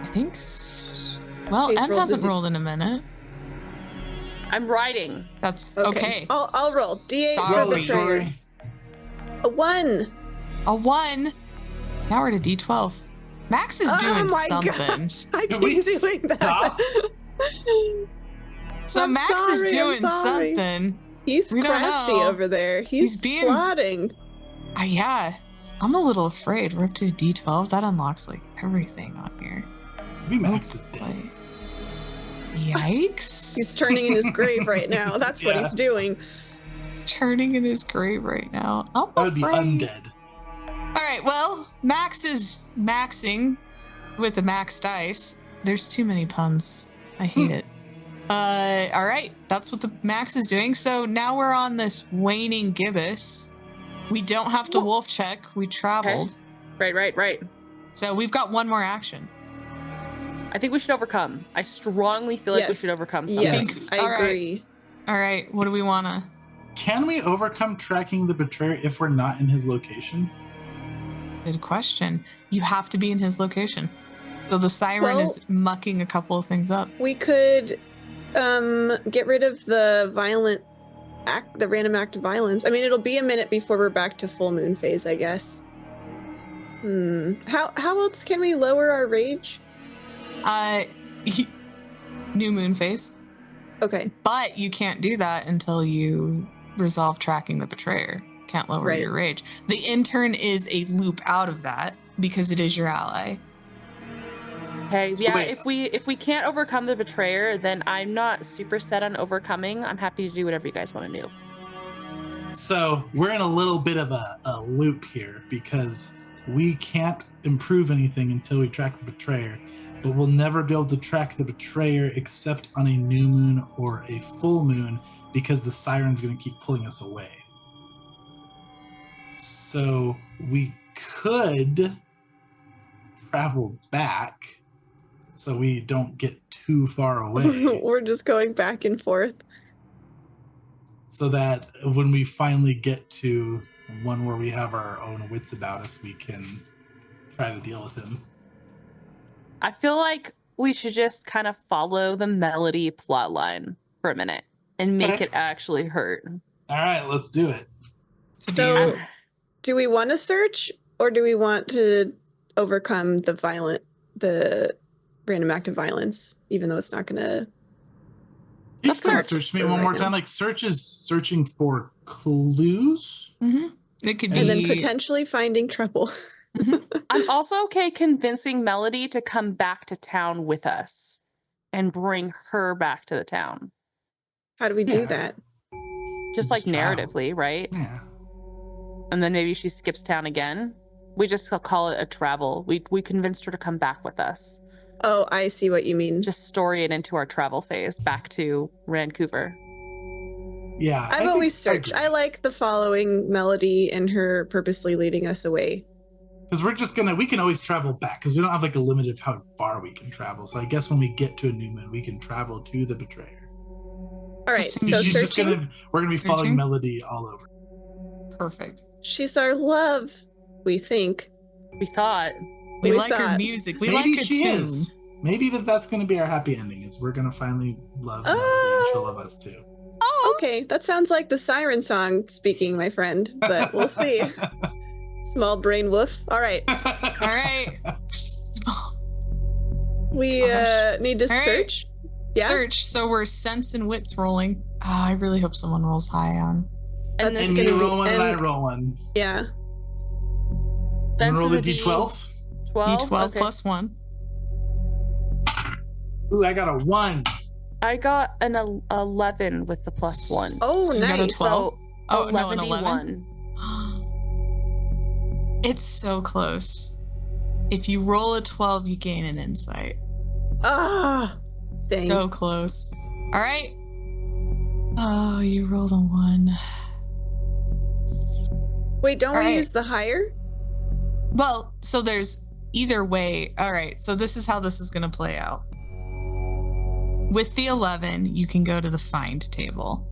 I think well, Em hasn't rolled in a minute. I'm riding. That's okay. I'll roll. D8 for betrayer. A 1. A 1. Now we're to D12. Max is doing something. Gosh, I keep doing that. So Max is doing something. He's crafty over there. He's being plotting. Yeah. I'm a little afraid. We're up to D12. That unlocks like everything on here. Maybe Max is dead. Yikes. He's turning in his grave right now. That's what he's doing. He's turning in his grave right now. That would be undead. All right, well, Max is maxing with the max dice. There's too many puns. I hate it. All right, that's what the Max is doing. So now we're on this waning gibbous. We don't have to wolf check. We traveled. Okay. Right. So we've got one more action. I think we should overcome. I strongly feel like we should overcome something. Yes, I agree. All right, what do we want to... Can we overcome tracking the betrayer if we're not in his location? Good question. You have to be in his location. So the siren is mucking a couple of things up. We could get rid of the random act of violence. I mean, it'll be a minute before we're back to full moon phase, I guess. How else can we lower our rage? New moon phase. Okay. But you can't do that until you resolve tracking the betrayer. Can't lower your rage. The intern is a loop out of that because it is your ally. Okay, yeah, if we can't overcome the betrayer, then I'm not super set on overcoming. I'm happy to do whatever you guys want to do. So we're in a little bit of a loop here because we can't improve anything until we track the betrayer, but we'll never be able to track the betrayer except on a new moon or a full moon because the siren's going to keep pulling us away. So we could travel back so we don't get too far away. We're just going back and forth. So that when we finally get to one where we have our own wits about us, we can try to deal with him. I feel like we should just kind of follow the Melody plotline for a minute and make it actually hurt. All right, let's do it. So do we want to search or do we want to overcome the random act of violence, even though it's not going to... You can search me one more time. Like, search is searching for clues. Mm-hmm. It could be... And then potentially finding trouble. I'm also okay convincing Melody to come back to town with us and bring her back to the town. How do we do Yeah. that? Just like Just travel. narratively, right? Yeah. And then maybe she skips town again. We just call it a travel. We convinced her to come back with us. Oh, I see what you mean. Just story it into our travel phase back to Vancouver. Yeah. I've always searched. I like the following melody and her purposely leading us away. Because we can always travel back because we don't have like a limit of how far we can travel. So I guess when we get to a new moon, we can travel to the betrayer. All right, Just so She's just searching. we're gonna be following Searching? Melody all over. Perfect. She's our love, we think. We thought. We We like her thought- music. We Maybe like her she tune. is. Maybe that's gonna be our happy ending. Is we're gonna finally love Melody and she'll love us too. Oh, Okay, that sounds like the siren song speaking, my friend, but we'll see. Small brain woof. All right, all right. we need to All right. search. Yeah. Search. So we're sense and wits rolling. Oh, I really hope someone rolls high on. And That's And this gonna you be- roll one and I and- roll one. Yeah. I'm sense gonna roll of the the D12. 12? D12 Okay. plus 1. Ooh, I got a 1. I got an 11 with the plus 1. Oh, So you got a nice. 12? So Oh, no, an 11. It's so close. If you roll a 12, you gain an insight. Ah, dang. So close. All right. Oh, you rolled a 1. Wait, don't All we right. use the higher? Well, so there's either way. All right. So this is how this is going to play out. With the 11, you can go to the find table.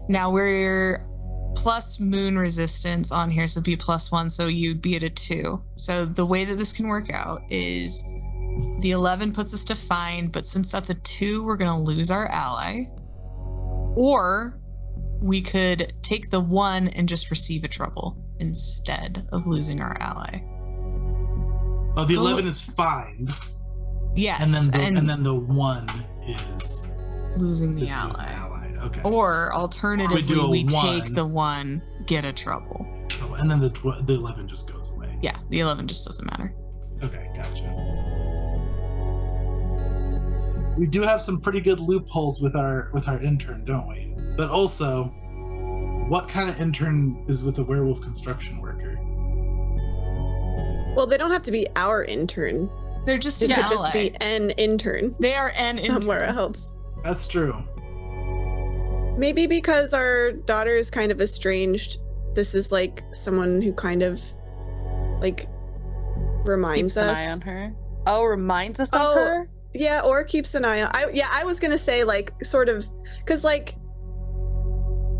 Now we're plus moon resistance on here, so be plus 1, so you'd be at a 2. So the way that this can work out is the 11 puts us to find, but since that's a 2, we're going to lose our ally. Or we could take the 1 and just receive a trouble instead of losing our ally. Oh, the Go- 11 is find, Yes, and then the 1 is losing the losing ally. ally. Okay. Or alternatively, We do a we 1. take the 1, get a trouble. Oh, and then the 11 just goes away. Yeah, the 11 just doesn't matter. Okay, gotcha. We do have some pretty good loopholes with our intern, don't we? But also, what kind of intern is with a werewolf construction worker? Well, they don't have to be our intern. They're just It an could ally. just be an intern They are an intern. somewhere else. That's true. Maybe because our daughter is kind of estranged, this is like someone who kind of like reminds Keeps an us. eye on her. Oh, reminds us Oh. of her? Yeah, or keeps an eye on. I was gonna say like sort of because like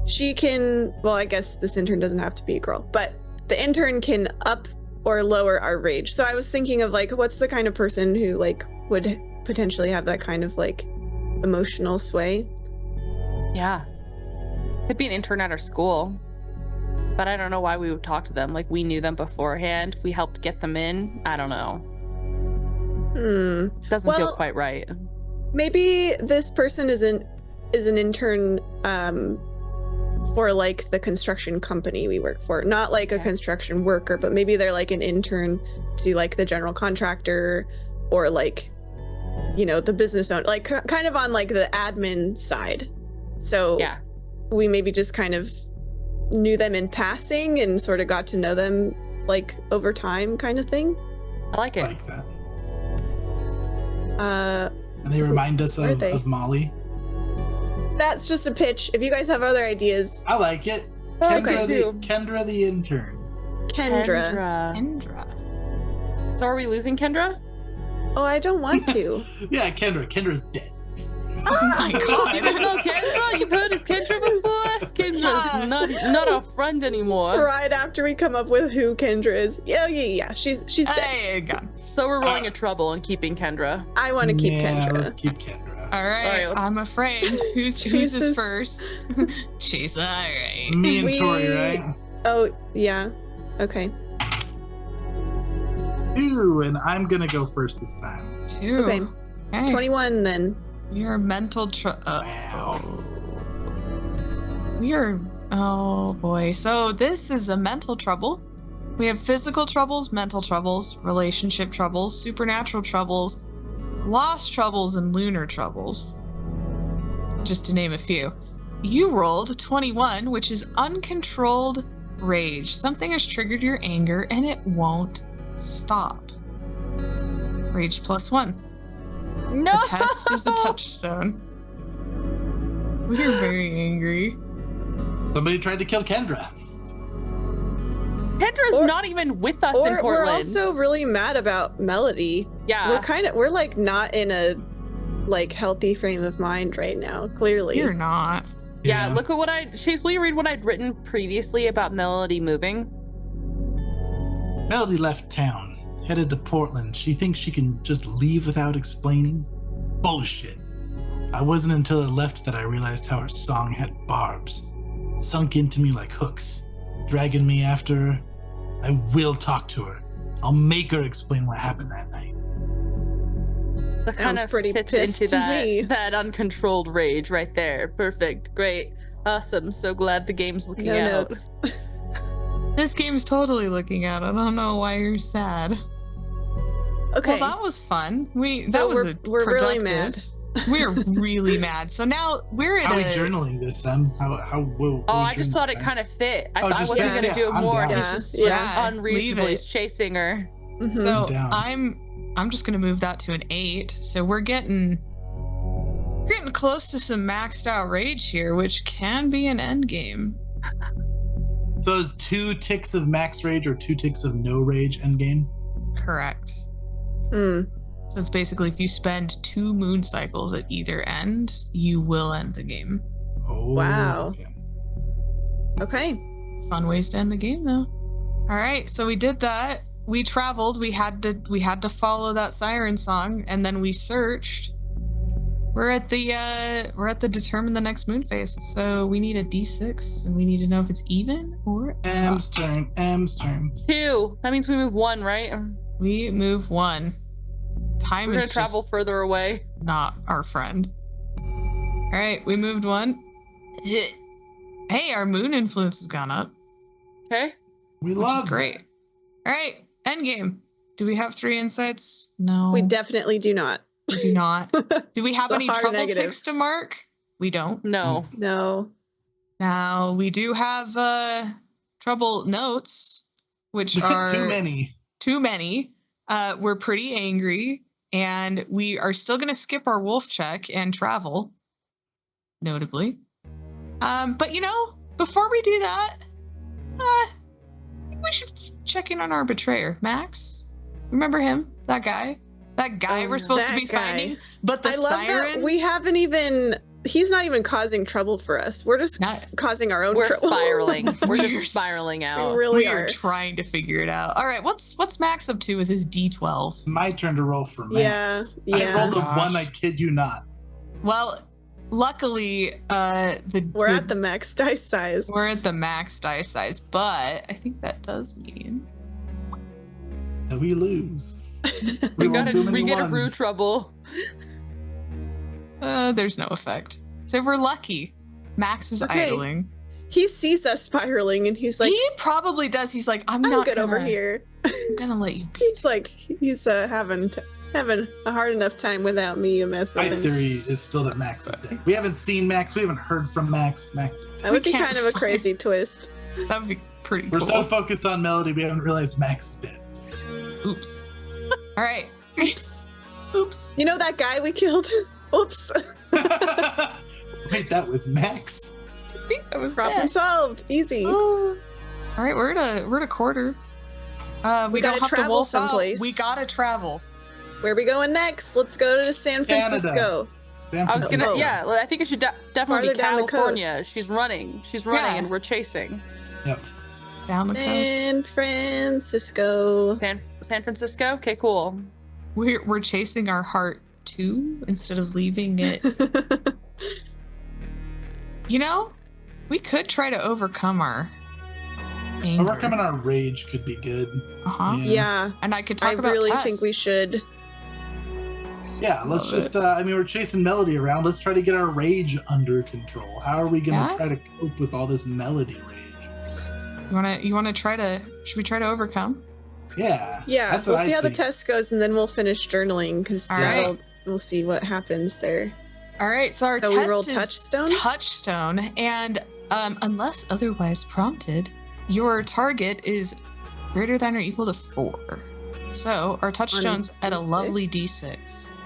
she can. Well, I guess this intern doesn't have to be a girl, but the intern can up or lower our rage. So I was thinking of like, what's the kind of person who like would potentially have that kind of like emotional sway? Yeah. Could be an intern at our school. But I don't know why we would talk to them. Like, we knew them beforehand. We helped get them in. I don't know. Doesn't feel Well- quite right. Maybe this person is an intern for like the construction company we work for, not like a Okay. construction worker, but maybe they're like an intern to like the general contractor or like the business owner, like kind of on like the admin side. So Yeah. we maybe just kind of knew them in passing and sort of got to know them like over time kind of thing. I like it. Like that. Uh And they remind us Where are of, they? of Molly. that's just a pitch. If you guys have other ideas, I like it. I Okay. like it too. Kendra the intern. Kendra. Kendra. So are we losing Kendra? Oh, I don't want to. Yeah, Kendra. Kendra's dead. Oh my You guys god. know Kendra? You've heard of Kendra before? Kendra's not our friend anymore. Right after we come up with who Kendra is. Yeah. She's dead. There you go. So we're rolling a trouble and keeping Kendra. I want to keep Yeah, Kendra. let's keep Kendra. All right, All right, let's- I'm afraid. Who's Jesus. is first? She's all right. Me and We- Tori, right? Oh, yeah. Okay. Ooh, and I'm gonna go first this time. 2. Okay. Hey, 21 then. You're mental Wow. Oh boy. So this is a mental trouble. We have physical troubles, mental troubles, relationship troubles, supernatural troubles, lost troubles, and lunar troubles. just to name a few. You rolled a 21, which is uncontrolled rage. Something has triggered your anger and it won't stop. Rage +1. No. The test is a touchstone. We are very angry. Somebody tried to kill Kendra. Kendra's not even with us in Or Portland. we're also really mad about Melody. Yeah. We're like not in a like healthy frame of mind right now, clearly. You're not. Yeah, look at what Chase, will you read what I'd written previously about Melody moving? Melody left town, headed to Portland. She thinks she can just leave without explaining? Bullshit. I wasn't until I left that I realized how her song had barbs. Sunk into me like hooks, dragging me after her. I will talk to her. I'll make her explain what happened that night. That kind Sounds of pretty fits pissed into to me. that uncontrolled rage right there. Perfect. Great. Awesome. So glad the game's looking No out. notes. This game's totally looking out. I don't know why you're sad. Okay. Well, that was fun. So That was we're really productive. mad. We're really mad. So now we're in How are we a journaling this, Will? Oh, I just thought it kind of fit. I thought I just wasn't fits, going to do it I'm more. down. He's just Yeah, unreasonably leave it. chasing her. Mhm. So down. I'm just gonna move that to an 8. So we're getting close to some maxed out rage here, which can be an end game. So is 2 ticks of max rage or 2 ticks of no rage endgame? Correct. Mm. So it's basically if you spend 2 moon cycles at either end, you will end the game. Oh, Wow. okay. Okay. Fun ways to end the game though. All right, so we did that. We traveled. We had to follow that siren song, and then we searched. We're at the determine the next moon phase. So we need a D6, and we need to know if it's even or M's turn. 2. That means we move 1, right? we move 1. Time We're is going to travel just further away. not our friend. All right, we moved 1. Hey, our moon influence has gone up, Okay. We which love is great. All right, endgame. Do we have 3 insights? No, We definitely do not. we do not. Do we have It's a any hard trouble negative. ticks to mark? We don't. No. No. Now we do have trouble notes, which are Too many. Too many. We're pretty angry, and we are still going to skip our wolf check and travel, notably. But before we do that, I think we should check in on our betrayer, Max. Remember him? That guy we're supposed to that be guy. finding. But the I love siren. that we haven't even. He's not even causing trouble for us. We're just Not- causing our own We're trouble. spiraling. We're We're just spiraling We out. really we are. are trying to figure it out. All right, what's Max up to with his D12? My turn to roll for Max. Yeah, yeah. I rolled a Gosh. 1, I kid you not. Well, luckily, We're at the max dice size. we're at the max dice size, but I think that does mean And we lose. We won't do many get a Rue ones. trouble. there's no effect. So we're lucky. Max is Okay. idling. He sees us spiraling and he's like, He probably does. He's like, I'm I'm not good over gonna- here. I'm gonna let you. He's like, he's having a hard enough time without me to mess with My him. theory is still that Max is dead. We haven't seen Max. We haven't heard from Max. Max is dead. That would We be can't kind of a find- crazy twist. That'd be pretty We're cool. so focused on Melody, we haven't realized Max is dead. Oops. All right. Oops. Oops. You know that guy we killed? Oops. Wait, that was Max? I think that was Problem bad. solved. Easy. All right, we're at a quarter. We don't gotta have to travel wolf out. someplace. We gotta travel. Where are we going next? Let's go to San Canada. Francisco. San I was gonna, Francisco. yeah. Well, I think it should definitely Farther be down the California. coast. She's running, Yeah. and we're chasing. Yep. Down the coast. San Francisco. San Francisco. Okay, cool. We're chasing our heart too instead of leaving it. We could try to overcome our anger. Overcoming our rage could be good. Uh-huh. Yeah, And I could talk I about really tests. think we should. Yeah, let's Love just, we're chasing Melody around. Let's try to get our rage under control. How are we going to Yeah? try to cope with all this Melody rage? You wanna try to? Should we try to overcome? Yeah. Yeah, that's we'll what see I how the think. test goes, and then we'll finish journaling because All right. we'll see what happens there. All right, so our So we test rolled is touchstone? touchstone, and unless otherwise prompted, your target is greater than or equal to 4. So our touchstone's at a D6? lovely D6.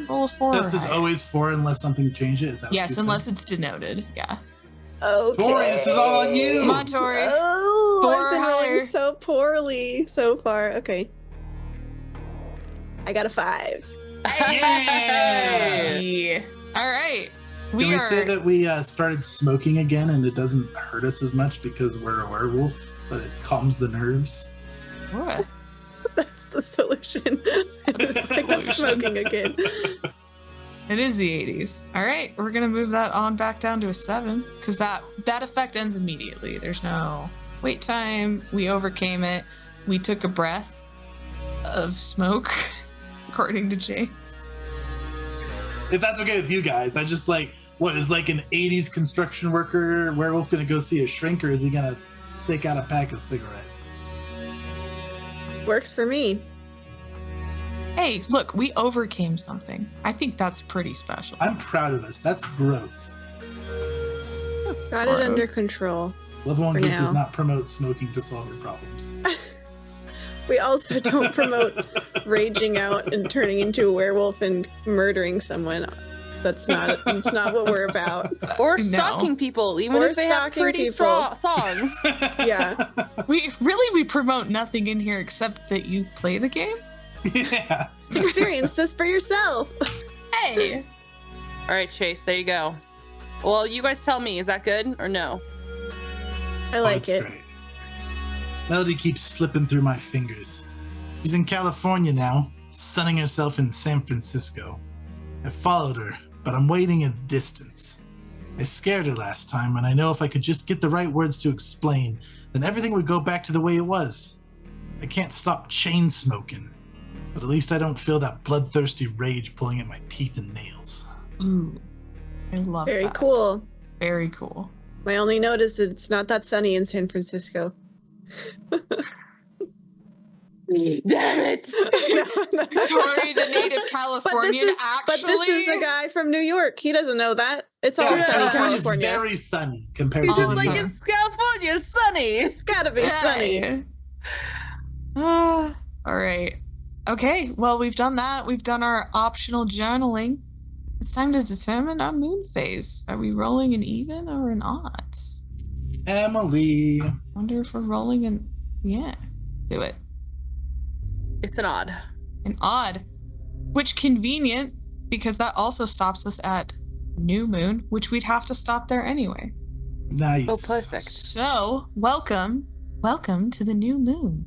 Roll a 4. Test or is higher. always 4 unless something changes. Is that what Yes, you unless said? it's denoted. Yeah. Okay. Tori, this is all on you. Come on, Tori. Oh, 4 I've or been higher. rolling so poorly so far. Okay. I got a 5. Hey! All right. Can we say that we started smoking again and it doesn't hurt us as much because we're a werewolf, but it calms the nerves? What? That's the solution. That's the Pick up solution. smoking again. It is the 80s. All right, we're gonna move that on back down to a 7 because that effect ends immediately. There's no wait time. We overcame it. We took a breath of smoke, according to James. If that's okay with you guys, I just like, what is like an 80s construction worker werewolf gonna go see a shrink, or is he gonna take out a pack of cigarettes? Works for me. Hey, look, we overcame something. I think that's pretty special. I'm proud of us. That's growth. That's Got it under control. Level 1 For Geek does now. not promote smoking to solve your problems. We also don't promote raging out and turning into a werewolf and murdering someone. That's not what we're about. Or No. stalking people, even Or if they have stalking pretty people. strong songs. Yeah. We promote nothing in here except that you play the game. Yeah. Experience this for yourself. Hey. All right, Chase, there you go. Well, you guys tell me, is that good or no? I like That's it. great. Melody keeps slipping through my fingers. She's in California now, sunning herself in San Francisco. I followed her, but I'm waiting at a distance. I scared her last time, and I know if I could just get the right words to explain, then everything would go back to the way it was. I can't stop chain smoking, but at least I don't feel that bloodthirsty rage pulling at my teeth and nails. Ooh. I love Very that. cool. Very cool. My only note is that it's not that sunny in San Francisco. Damn it! Tori, the native Californian, But this is a guy from New York. He doesn't know that. It's all Yeah, sunny California's California. very sunny compared He's to just New like, York. it's California, it's sunny. It's gotta be sunny. Hey. All right. Okay, well, we've done that. We've done our optional journaling. It's time to determine our moon phase. Are we rolling an even or an odd? Emily. Wonder if we're rolling an... Yeah, do it. It's an odd. An odd. Which convenient, because that also stops us at new moon, which we'd have to stop there anyway. Nice. Oh, perfect. So, welcome to the new moon.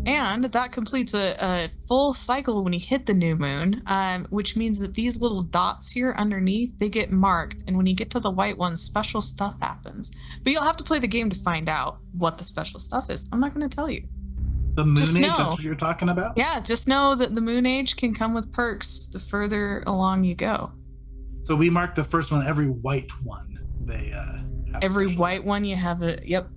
And that completes a full cycle when you hit the new moon, which means that these little dots here underneath, they get marked. And when you get to the white ones, special stuff happens. But you'll have to play the game to find out what the special stuff is. I'm not going to tell you. The moon Just age, know. that's what you're talking about? Yeah, just know that the moon age can come with perks the further along you go. So we mark the first one, every white one. They have Every special white ones. one you have a... Yep.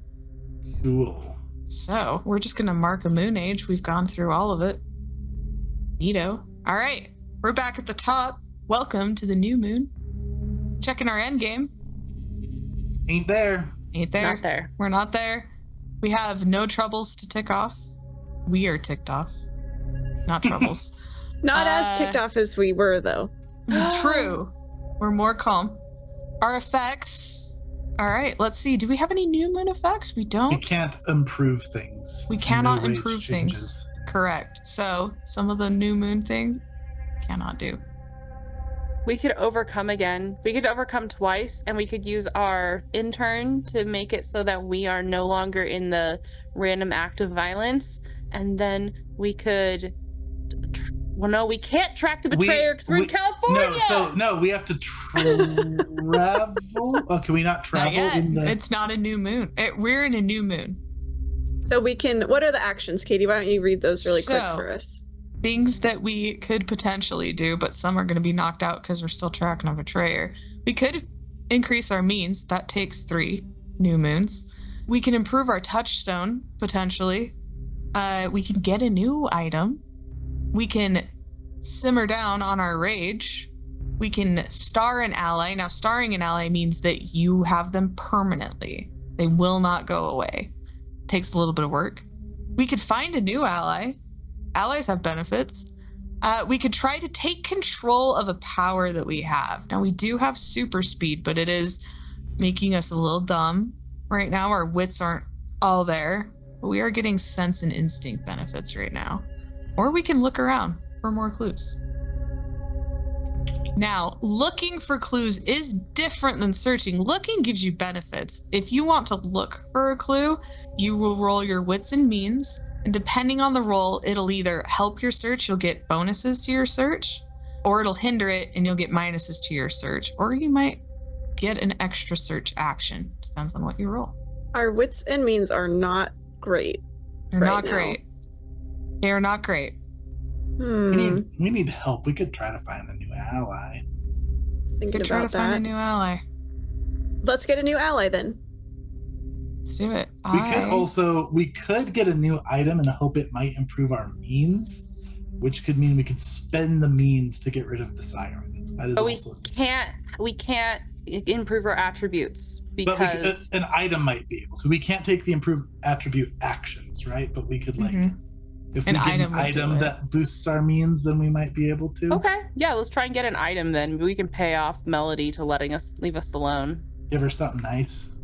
Cool. So, we're just going to mark a moon age. We've gone through all of it. Neato. All right. We're back at the top. Welcome to the new moon. Checking our end game. Ain't there. Ain't there. Not there. We're not there. We have no troubles to tick off. We are ticked off. Not troubles. Not as ticked off as we were, though. True. We're more calm. Our effects. All right, let's see. Do we have any new moon effects? We don't. We can't improve things. We cannot No rage improve changes. things. Correct. So some of the new moon things cannot do. We could overcome again. We could overcome twice, and we could use our intern to make it so that we are no longer in the random act of violence. And then we could... Well, no, we can't track the betrayer because we're in California. No, we have to travel. Oh, can we not Not travel yet. in the? It's not a new moon. We're in a new moon. So we can. What are the actions, Katie? Why don't you read those really quick So- for us? Things that we could potentially do, but some are going to be knocked out because we're still tracking a betrayer. We could increase our means. That takes 3 new moons. We can improve our touchstone, potentially. We can get a new item. We can simmer down on our rage, we can star an ally. Now, starring an ally means that you have them permanently. They will not go away. Takes a little bit of work. We could find a new ally. Allies have benefits. We could try to take control of a power that we have. Now, we do have super speed, but it is making us a little dumb. Right now, our wits aren't all there. But we are getting sense and instinct benefits right now. Or we can look around for more clues. Now, looking for clues is different than searching. Looking gives you benefits. If you want to look for a clue, you will roll your wits and means. And depending on the roll, it'll either help your search, you'll get bonuses to your search, or it'll hinder it and you'll get minuses to your search. Or you might get an extra search action. Depends on what you roll. Our wits and means are not great. They're right not now. great. They are not great. We need help. We could try to find a new ally. Thinking Could try to about find a that. new ally. Let's get a new ally then. Let's do it. We could get a new item and hope it might improve our means, which could mean we could spend the means to get rid of the siren. That is But also we can't improve our attributes but because an item might be able to. We can't take the improved attribute actions, right? But we could if we An get item an would do item it. that boosts our means, then we might be able to. okay, yeah, let's try and get an item then. We can pay off Melody to leave us alone. Give her something nice.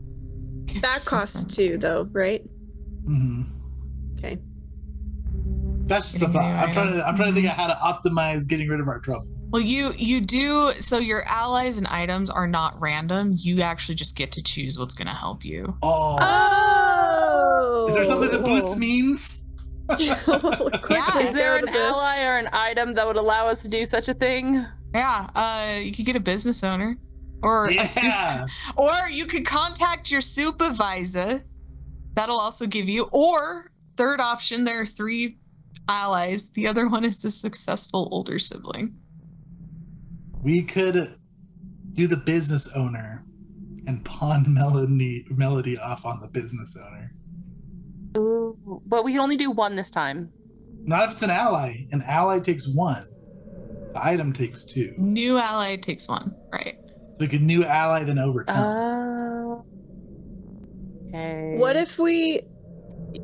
That costs 2 though, right? Mm-hmm. Okay. That's just a Getting a thought. new I'm trying to think of how to optimize getting rid of our trouble. Well, you do. So your allies and items are not random. You actually just get to choose what's going to help you. Oh! Is there something that boosts means? Quickly, Is there go an to the- ally or an item that would allow us to do such a thing? Yeah, you could get a business owner, or Yeah. or you could contact your supervisor. That'll also give you. Or third option, there are 3 allies. The other one is a successful older sibling. We could do the business owner and pawn Melody off on the business owner. Ooh, but we can only do one this time. Not if it's an ally. An ally takes 1. The item takes 2. New ally takes 1, right? So we could new ally then overcome. Okay. What if we...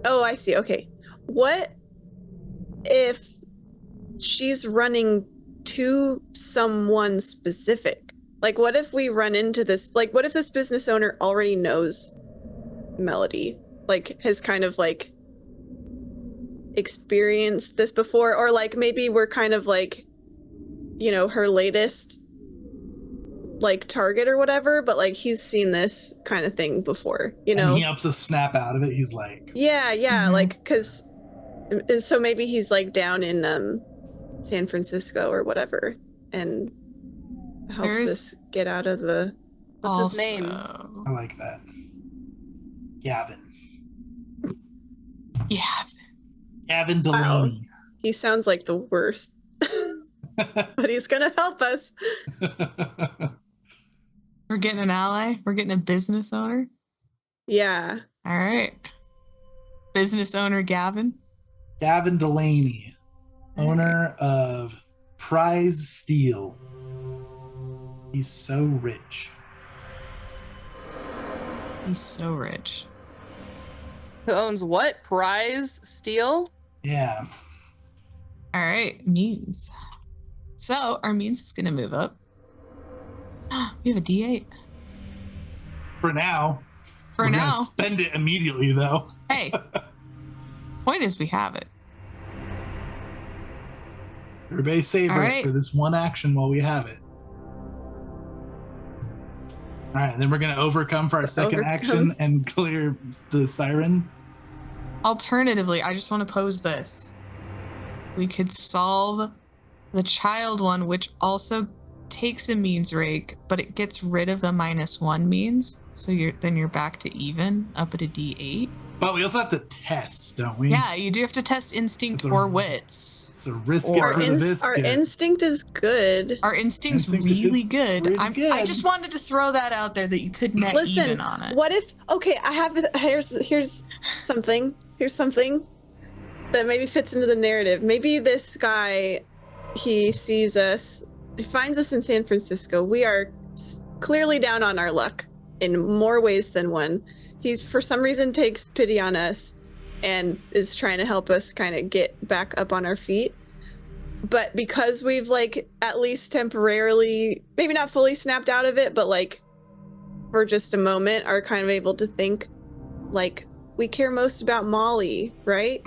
Oh, I see. Okay. What if she's running to someone specific? Like, what if we run into this... Like, what if this business owner already knows Melody? Like, has kind of, like, experienced this before? Or, like, maybe we're kind of, like, you know, her latest, like, target or whatever, but, like, he's seen this kind of thing before, you know? And he helps us snap out of it. He's like, Yeah, Mhm. like, because... So maybe he's, like, down in San Francisco or whatever, and helps There's us get out of the... What's his name? I like that. Gavin. Yeah. Gavin Delaney. He sounds like the worst, but he's gonna help us. We're getting an ally. We're getting a business owner. Yeah. All right. Business owner Gavin. Gavin Delaney, owner of Prize Steel. He's so rich. He's so rich. Who owns what? Prize Steel? Yeah. All right, means. So our means is going to move up. We have a D8. For now. For We're now. gonna spend it immediately, though. Hey, point is we have it. Everybody savor All it right. for this one action while we have it. All right, and then we're gonna overcome for our second Overcome. action and clear the siren. Alternatively, I just want to pose this. We could solve the child one, which also takes a means rake, but it gets rid of the -1 means. So you're back to even, up at a D8. But we also have to test, don't we? Yeah, you do have to test instinct It's a- or wits. It's a risk Or- it for the Our biscuit. instinct is good. Our instinct's Instinct is really good. pretty I good. just wanted to throw that out there that you could net Listen, even on it. what if... Okay, I have... Here's something. Here's something that maybe fits into the narrative. Maybe this guy he sees us. He finds us in San Francisco. We are clearly down on our luck in more ways than one. He's for some reason takes pity on us and is trying to help us kind of get back up on our feet. But because we've like at least temporarily, maybe not fully snapped out of it, but like for just a moment are kind of able to think like we care most about Molly, right?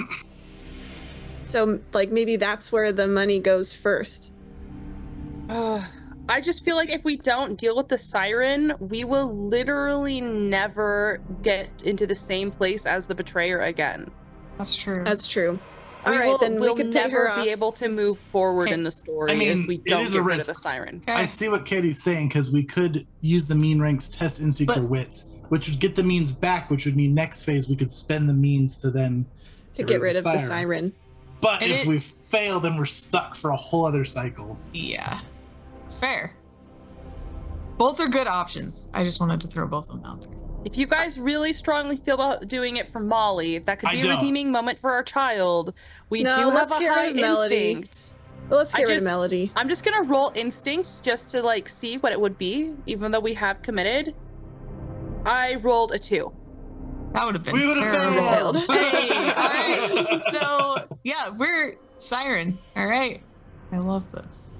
So like maybe that's where the money goes first. I just feel like if we don't deal with the siren, we will literally never get into the same place as the betrayer again. That's true. That's true. All right, then we'll we could pay her never off. be able to move forward Hey, in the story I mean, if we it don't is a get rid of risk. the siren. Okay. I see what Katie's saying, because we could use the mean ranks, test instinct or But- wits, which would get the means back, which would mean next phase we could spend the means to then to get rid of the siren. But And if we fail, then we're stuck for a whole other cycle. Yeah, it's fair. Both are good options. I just wanted to throw both of them out there. If you guys really strongly feel about doing it for Molly, that could I be a don't. redeeming moment for our child. We No, do have let's a get rid high of Melody. instinct. Well, let's I get rid of just- Melody. I'm just gonna roll instinct just to like see what it would be, even though we have committed. I rolled a 2. That would have been We would have terrible. failed. Hey, all right. So yeah, we're siren. All right. I love this.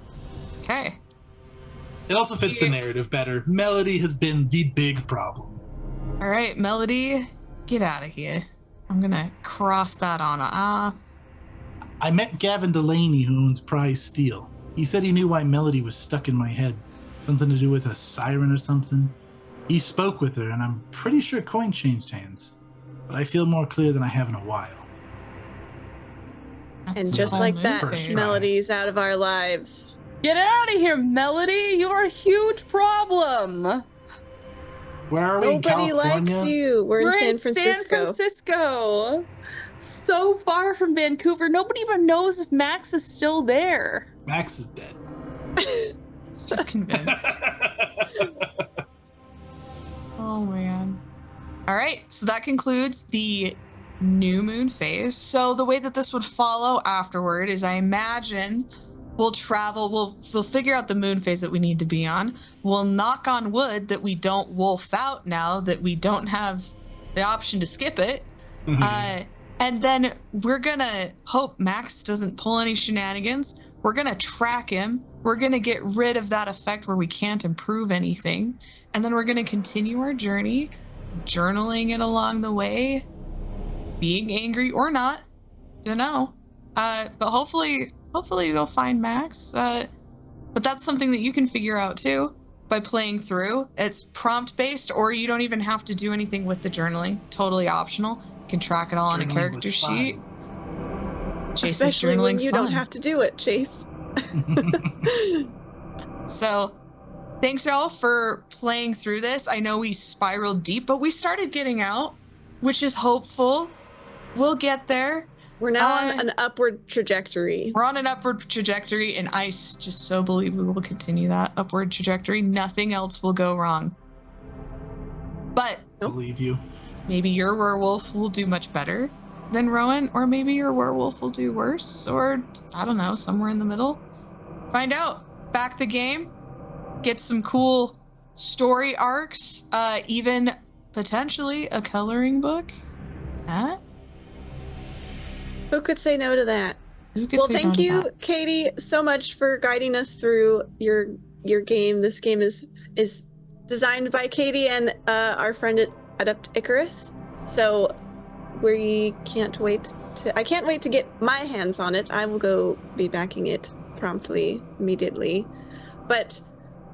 Okay. It also fits the narrative better. Melody has been the big problem. All right, Melody, get out of here. I'm gonna cross that on. I met Gavin Delaney, who owns Prize Steel. He said he knew why Melody was stuck in my head. Something to do with a siren or something. He spoke with her, and I'm pretty sure coin changed hands. But I feel more clear than I have in a while. That's And the just whole like moon that, First phase. try. Melody's out of our lives. Get out of here, Melody! You're a huge problem. Where are we in Nobody California? likes you. We're in San Francisco. San Francisco. So far from Vancouver. Nobody even knows if Max is still there. Max is dead. Just convinced. Oh man. All right, so that concludes the new moon phase. So the way that this would follow afterward is I imagine we'll travel, we'll figure out the moon phase that we need to be on. We'll knock on wood that we don't wolf out now that we don't have the option to skip it. And then we're gonna hope Max doesn't pull any shenanigans. We're gonna track him. We're gonna get rid of that effect where we can't improve anything. And then we're gonna continue our journey, journaling it along the way, being angry or not, don't know. But hopefully we'll find Max. But that's something that you can figure out too by playing through. It's prompt based, or you don't even have to do anything with the journaling. Totally optional. You can track it all on a Journaling character was fun. sheet. Chase's Especially when journaling's you fun. don't have to do it, Chase. So thanks y'all for playing through this. I know we spiraled deep, but we started getting out, which is hopeful. We'll get there. We're now on an upward trajectory. We're on an upward trajectory, and I just so believe we will continue that upward trajectory. Nothing else will go wrong. But Believe you. maybe your werewolf will do much better than Rowan, or maybe your werewolf will do worse, or I don't know, somewhere in the middle. Find out. Back the game. Get some cool story arcs, even potentially a coloring book. Huh? Who could say no to that? Who could Well, say no thank to you, that? Katie, so much for guiding us through your game. This game is designed by Katie and our friend at Adept Icarus. So we can't wait I can't wait to get my hands on it. I will go be backing it promptly, immediately. But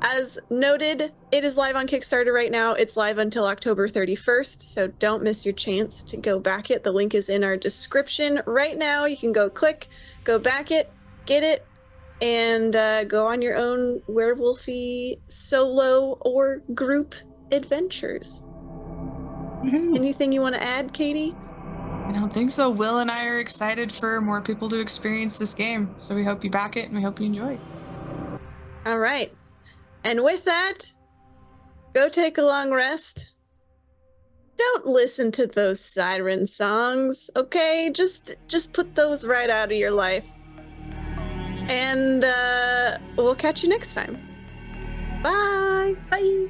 as noted, it is live on Kickstarter right now. It's live until October 31st, so don't miss your chance to go back it. The link is in our description right now. You can go click, go back it, get it, and go on your own werewolfy solo or group adventures. Anything you want to add, Katie? I don't think so. Will and I are excited for more people to experience this game, so we hope you back it and we hope you enjoy it. All right. And with that, go take a long rest. Don't listen to those siren songs, okay? Just put those right out of your life. And we'll catch you next time. Bye. Bye.